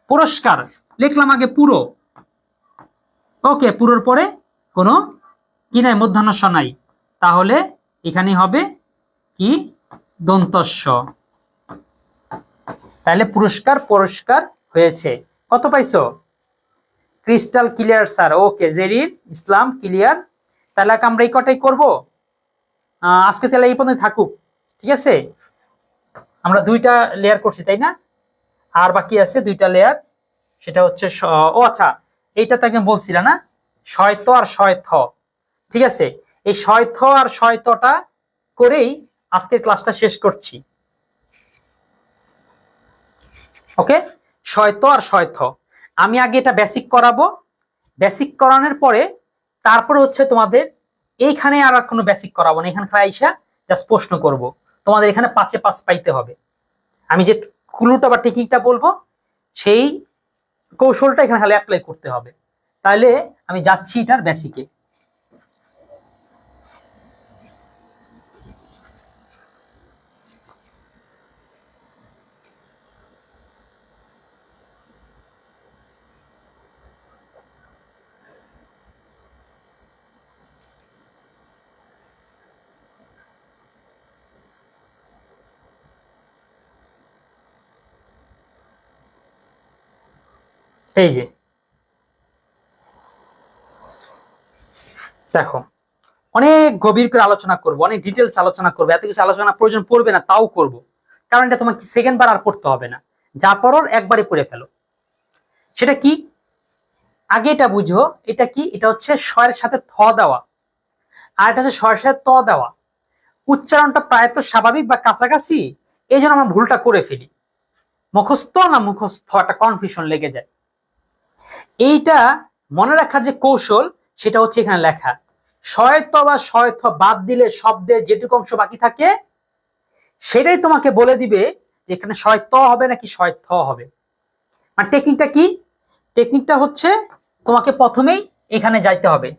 Speaker 1: পুরস্কার লিখলাম আগে পুরো, ওকে, পুরোর পরে কোনো কি নাই, মধ্যাহ্ন স নাই, তাহলে এখানে হবে কি দন্তস্ব। তাহলে পুরস্কার পুরস্কার হয়েছে। কত পাইছো? ক্রিস্টাল ক্লিয়ার স্যার, ওকে, জেরিন ইসলাম ক্লিয়ার। তাহলে আমরা এই কটাই করবো আজকে, তাহলে এই পর্যন্ত থাকুক, ঠিক আছে? আমরা দুইটা লেয়ার করছি তাই না, আর বাকি আছে দুইটা লেয়ার, সেটা হচ্ছে ও আচ্ছা, এইটা তাকে বলছিলাম না, শয়ত আর শয়থ, ঠিক আছে? এই শয়থ আর শয়তটা করেই আজকের ক্লাসটা শেষ করছি। ওকে, শয়ত আর শয়থ। আমি আগে এটা বেসিক করাবো, বেসিক করানোর পরে তারপরে হচ্ছে তোমাদের এইখানে আর কোনো বেসিক করাবো না, এখানে আইসা জাস্ট প্রশ্ন করব, তোমাদের এখানে 5-এ 5 পাইতে হবে। আমি যে ক্লুটা বা টেকনিকটা বলবো সেই কৌশলটা এখানে খালি অ্যাপ্লাই করতে হবে। তাহলে আমি যাচ্ছি এটার বেসিকে। এই যে দেখো, অনেক গভীর করে আলোচনা করব, অনেক ডিটেলস আলোচনা করবো, এত কিছু আলোচনা প্রয়োজন পড়বে না তাও করব, কারণ এটা তোমাকে সেকেন্ড বার আর পড়তে হবে না, যা পড়ার একবারে পড়ে ফেলো। সেটা কি আগে এটা বুঝো, এটা কি, এটা হচ্ছে স্বরের সাথে থ দেওয়া, আর এটা হচ্ছে স্বরের সাথে ত দেওয়া। উচ্চারণটা প্রায় তো স্বাভাবিক বা কাছাকাছি, এই জন্য আমরা ভুলটা করে ফেলি, মুখস্থ না মুখস্থ একটা কনফিউশন লেগে যায়। এইটা মনে রাখার যে কৌশল সেটা হচ্ছে এখানে লেখা, শয়ত বা শয়থ বাদ দিলে শব্দের যেটুকু অংশ বাকি থাকে সেটাই তোমাকে বলে দিবে যে এখানে শয়ত হবে নাকি শয়থ হবে। মানে টেকনিকটা কি, টেকনিকটা হচ্ছে তোমাকে প্রথমেই এখানে যাইতে হবে,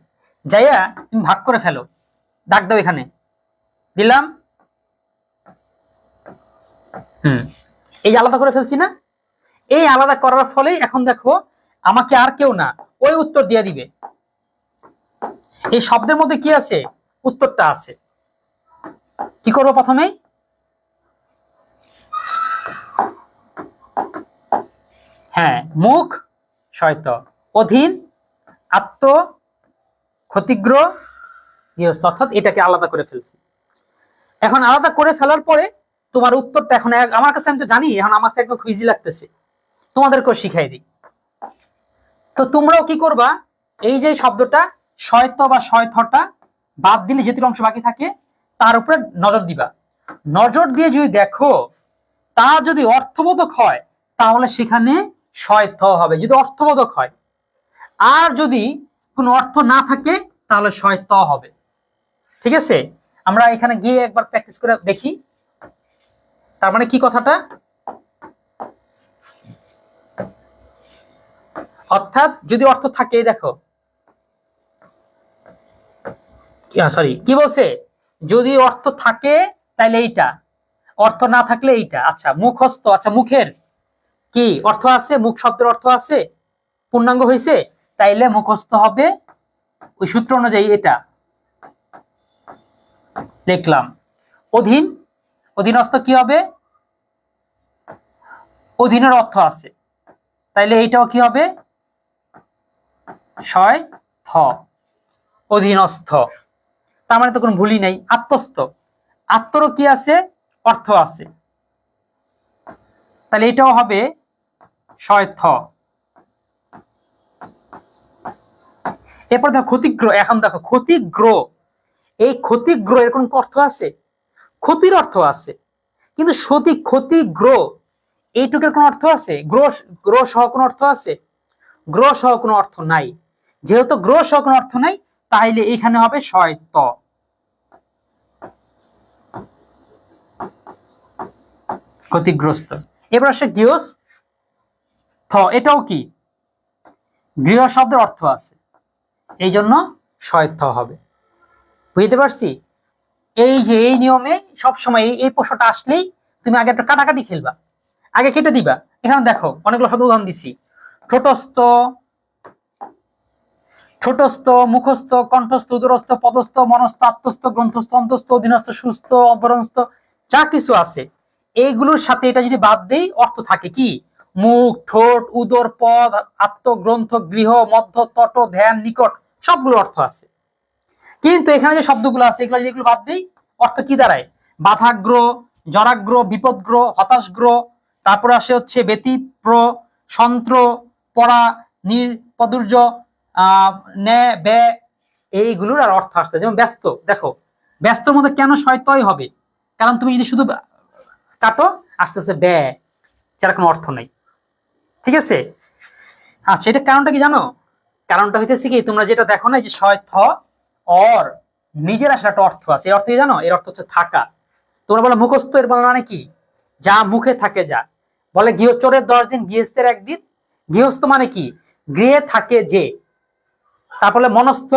Speaker 1: যাইয়া তুমি ভাগ করে ফেলো, দাগ দাও এখানে দিলাম, এই আলাদা করে ফেলছি না, এই আলাদা করার ফলে এখন দেখো আমাকে আর কেউ না ওই উত্তর দিয়ে দিবে, এই শব্দের মধ্যে কি আছে, উত্তরটা আছে। কি করবো প্রথমেই, হ্যাঁ মুখ শয়ত, অধীন আত্ম, ক্ষতিগ্রহ গৃহস্থ, অর্থাৎ এটাকে আলাদা করে ফেলছি। এখন আলাদা করে ফেলার পরে তোমার উত্তরটা এখন আমার কাছে, আমি তো জানি এখন আমার কাছে একদম খুব ইজি লাগতেছে, তোমাদেরকেও শিখাই দিই। তো তোমরাও কি করবা, এই যে শব্দটা শয়ত বা শয়থটা বাদ দিলে যেটুকু অংশ বাকি থাকে তার উপরে নজর দিবা, নজর দিয়ে যদি দেখো তা যদি অর্থবোধক হয় তাহলে সেখানে শয়থ হবে, যদি অর্থবোধক হয়, আর যদি কোনো অর্থ না থাকে তাহলে শয়ত হবে। ঠিক আছে, আমরা এখানে গিয়ে একবার প্র্যাকটিস করে দেখি। তার মানে কি কথাটা, অর্থাৎ যদি অর্থ থাকে, দেখো সরি কি বলছে, যদি অর্থ থাকে তাহলে এইটা, অর্থ না থাকলে এইটা। আচ্ছা মুখস্থ, আচ্ছা মুখের কি অর্থ আছে, মুখ শব্দের অর্থ আছে, পূর্ণাঙ্গ হয়েছে, তাইলে মুখস্থ হবে ওই সূত্র অনুযায়ী এটা লিখলাম। অধীন, অধীনস্থ কি হবে, অধীনের অর্থ আছে, তাইলে এইটাও কি হবে শয় থ, অধীনস্থ, তার মানে তো কোনো ভুলই নাই। আত্মস্থ, আত্মরও কি আছে, অর্থ আছে, তাহলে এটাও হবে শয় থ। এরপর দেখো ক্ষতিগ্রহ, এখন দেখো ক্ষতিগ্রহ, এই ক্ষতিগ্রহ এর কোন অর্থ আছে, ক্ষতির অর্থ আছে, কিন্তু সতী ক্ষতিগ্রহ এইটুকের কোন অর্থ আছে, গ্রহ, গ্রহ সহ কোন অর্থ আছে, গ্রহ সহ কোন অর্থ নাই, যেহেতু গ্রহ সহ কোন অর্থ নাই তাহলে এখানে হবে শয় ত, ক্ষতিগ্রস্ত। এবার আসে গৃহস্থ, এটাও কি গৃহ শব্দের অর্থ আছে, এই জন্য শয়থ হবে। বুঝতে পারছি, এই যে এই নিয়মে সবসময় এই প্রশ্নটা আসলেই তুমি আগে একটা কাটাকাটি খেলবা, আগে কেটে দিবা। এখানে দেখো অনেকগুলো শব্দ উদাহরণ দিছি, ঠোঁটস্থ, ঠোঁটস্থ, মুখস্থ, কণ্ঠস্থ, উদরস্থ, পদস্থ, মনস্থ, আত্মস্থ, গ্রন্থস্থ, অন্তস্থ, অধীনস্থ, সুস্থ, অপরস্থ, যা কিছু আছে এইগুলোর সাথে এটা যদি বাদ দেই অর্থ থাকে কি, মুখ, ঠোঁট, উদর, পদ, আত্ম, গ্রন্থ, গৃহ, মধ্য, তট, ধ্যান, নিকট, সবগুলো অর্থ আছে। কিন্তু এখানে যে শব্দগুলো আছে এগুলো যেগুলো বাদ দেই অর্থ কি দাঁড়ায়, বাধাগ্র, জরাগ্র, বিপদগ্র, হতাশগ্র, তারপর আসে হচ্ছে ব্যতিপ্র, সন্ত্র, পড়া, নির্পদুর্য, এইগুলোর আর অর্থ আসতে, যেমন ব্যস্ত, দেখো ব্যস্তর মধ্যে কেন শয়তয় হবে, কারণ তুমি যদি শুধু কাটো আস্তে আস্তে ব্যয়, যার কোনো অর্থ নেই। ঠিক আছে। আচ্ছা, এটা কারণটা কি জানো? কারণটা হইতেছে কি, তোমরা যেটা দেখো না যে শয় থ অর নিজের আসলে একটা অর্থ আছে। এই অর্থ কি জানো? এর অর্থ হচ্ছে থাকা। তোমরা বলো মুখস্থ, এর বলো মানে কি? যা মুখে থাকে যা। বলে গৃহচোরের 10 দিন গৃহস্থের 1 দিন। গৃহস্থ মানে কি? গৃহে থাকে যে। তারপরে মনস্থ,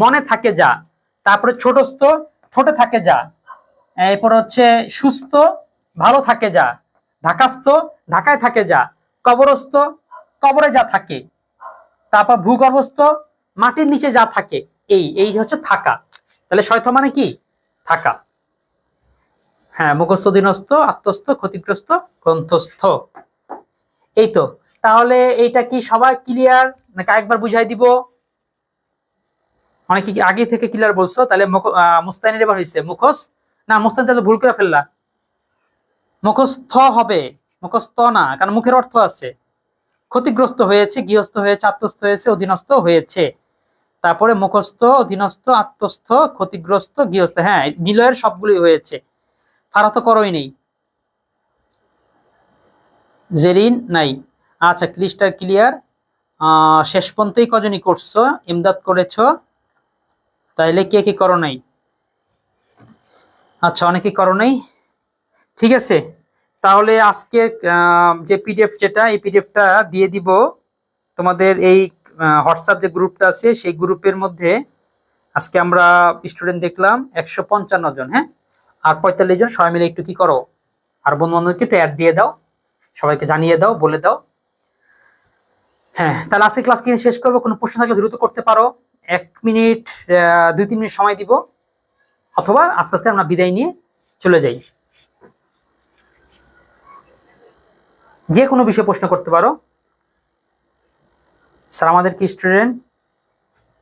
Speaker 1: মনে থাকে যা। তারপরে ছোটস্থ, ঠোঁটে থাকে যা। এরপর হচ্ছে সুস্থ, ভালো থাকে যা। ঢাকাস্থ, ঢাকায় থাকে যা। কবরস্থ, কবরে যা থাকে। তারপর ভূগর্ভস্থ, মাটির নিচে যা থাকে। এই এই হচ্ছে থাকা। তাহলে শয়থ মানে কি? থাকা। হ্যাঁ, মুখস্থ, অধীনস্থ, আত্মস্থ, ক্ষতিগ্রস্ত, গ্রন্থস্থ। এই তো। তাহলে এইটা কি সবাই ক্লিয়ার নাকি আরেকবার বুঝাই দিব? অনেকে কি আগে থেকে ক্লিয়ার বলছো? তাহলে মুস্তানির এবার হয়েছে মুখস্থ না, মুস্তানি তাহলে ভুল করে ফেললা। মুখস্থ হবে, মুখস্থ না, কারণ মুখের অর্থ আছে। ক্ষতিগ্রস্ত হয়েছে, গৃহস্থ হয়েছে, আত্মস্থ হয়েছে, অধীনস্থ হয়েছে। তারপরে মুখস্থ, অধীনস্থ, আত্মস্থ, ক্ষতিগ্রস্ত, গৃহস্থ। হ্যাঁ, নিলয়ের সবগুলি হয়েছে। ফারা তো করোই নেই, জেরিন নাই। আচ্ছা, ক্লিস্টার ক্লিয়ার। শেষ পর্যন্তই কজনই করছো? ইমদাদ করেছো, তাইলে কে কি করো নাই? আচ্ছা, অনেকে করো নাই। ঠিক আছে, তাহলে আজকে যে পিডিএফ, যেটা এই পিডিএফটা দিয়ে দিব তোমাদের এই হোয়াটসঅ্যাপ যে গ্রুপটা আছে সেই গ্রুপের মধ্যে। আজকে আমরা স্টুডেন্ট দেখলাম 155 জন, হ্যাঁ। আর 45 জন। সবাই মিলে একটু কি করো, আর বন্ধু বান্ধবকে একটু অ্যাড দিয়ে দাও, সবাইকে জানিয়ে দাও, বলে দাও। হ্যাঁ, তাহলে আজকে ক্লাস কিনে শেষ করবো। কোনো প্রশ্ন থাকলে দ্রুত করতে পারো। 1 মিনিট, 2-3 মিনিট সময় দিব, অথবা আস্তে আস্তে আমরা বিদায় নিয়ে চলে যাই। যে কোনো বিষয়ে প্রশ্ন করতে পারো। স্যার আমাদের কি স্টুডেন্ট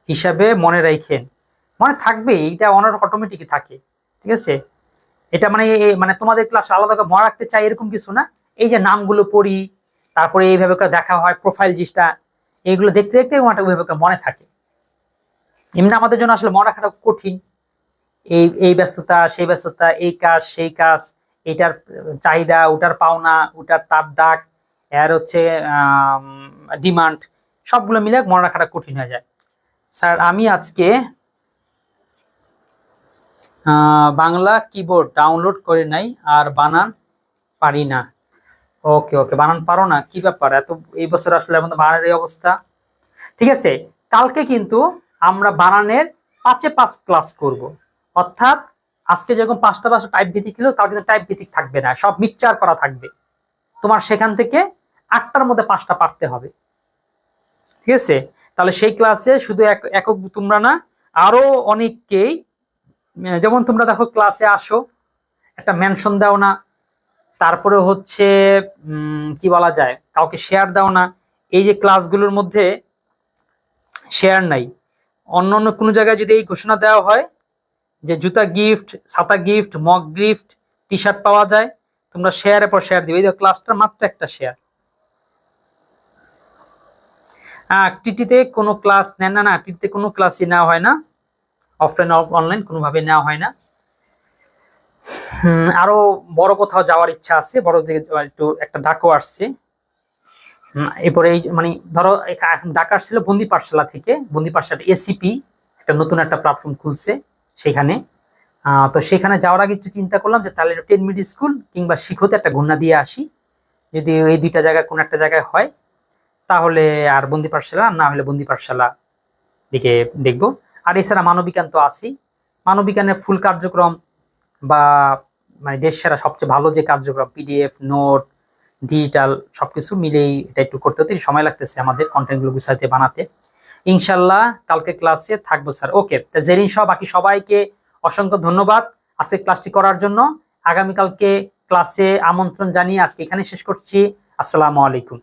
Speaker 1: হিসাবে মনে রাখেন? মনে থাকবে, এটা অটোমেটিকই থাকে। ঠিক আছে, এটা মানে মানে তোমাদের ক্লাস আলাদা করে মনে রাখতে চাই এরকম কিছু না। এই যে নামগুলো পড়ি, তারপরে এইভাবে করে দেখা হয়, প্রোফাইল জিনিসটা, এইগুলো দেখতে দেখতে ওইভাবে করে মনে থাকে। এমনি আমাদের জন্য আসলে মনে রাখাটা কঠিন। এই এই ব্যস্ততা, সেই ব্যস্ততা, এই কাজ সেই কাজ, এটার চাহিদা, ওটার পাওনা, ওটার তার ডাক, এর হচ্ছে ডিমান্ড, সবগুলো মিলে মনে রাখাটা কঠিন হয়ে যায়। স্যার আমি আজকে বাংলা কিবোর্ড ডাউনলোড করে নাই, আর বানান পারি না। ওকে ওকে, বানান পারো না? কি ব্যাপার, এত এই বছর আসলে আমাদের বানানের এই অবস্থা। ঠিক আছে, কালকে কিন্তু আমরা বানানের 5-এ 5 ক্লাস করব। অর্থাৎ আজকে যেরকম 5টা টাইপ ভিত্তিক ছিল, কালকে কিন্তু টাইপ ভিত্তিক থাকবে না, সব মিক্সচার করা থাকবে। তোমার সেখান থেকে 8টার মধ্যে 5টা পারতে হবে। ঠিক আছে, তাহলে সেই ক্লাসে শুধু একক তোমরা না, আরো অনেককেই, যেমন তোমরা দেখো ক্লাসে আসো, একটা মেনশন দাও না, তারপরে হচ্ছে কি বলা যায়, কাউকে শেয়ার দাও না। এই যে ক্লাসগুলোর মধ্যে শেয়ার নাই, অন্য অন্য কোনো জায়গায় যদি এই ঘোষণা দেওয়া হয় যে জুতা গিফট, ছাতা gift, mug gift, T shirt পাওয়া যায়, তোমরা শেয়ারের পর শেয়ার দিবে। এই ক্লাসটা মাত্র একটা শেয়ার। টিটিতে কোনো ক্লাস নেন না? না, টিটিতে কোনো ক্লাসই নেওয়া হয় না, অফলাইন অনলাইন কোনোভাবে নেওয়া হয় না। আরো বড় কোথাও যাওয়ার ইচ্ছা আছে, বড় দিকে একটু একটা ডাকও আসছে। এরপরে এই মানে ধরো এখন ডাকা আসছিল বন্দি পাঠশালা থেকে, বন্দি পাঠশালা এসিপি একটা নতুন একটা প্ল্যাটফর্ম খুলছে সেখানে। তো সেখানে যাওয়ার আগে একটু চিন্তা করলাম যে তাহলে 10 মিনিট স্কুল কিংবা শিখতে একটা ঘূর্ণা দিয়ে আসি। যদি এই দুইটা জায়গায় কোন একটা জায়গায় হয় তাহলে আর বন্দি পাঠশালা, না হলে বন্দি পাঠশালা দিকে দেখবো। আর এছাড়া মানবিকান তো আছেই। মানবিকানের ফুল কার্যক্রম বা মানে দেশ সেরা সবচেয়ে ভালো যে কার্যক্রম, পিডিএফ, নোট, ডিজিটাল সবকিছু মিলেই এটা একটু করতে হতে সময় লাগতেছে আমাদের কন্টেন্টগুলো গুছাইতে বানাতে। ইনশাল্লাহ কালকে ক্লাসে থাকবো স্যার। ওকে, জেরিন সহ বাকি সবাইকে অসংখ্য ধন্যবাদ আজকে ক্লাসটি করার জন্য। আগামীকালকে ক্লাসে আমন্ত্রণ জানিয়ে আজকে এখানে শেষ করছি। আসসালামু আলাইকুম।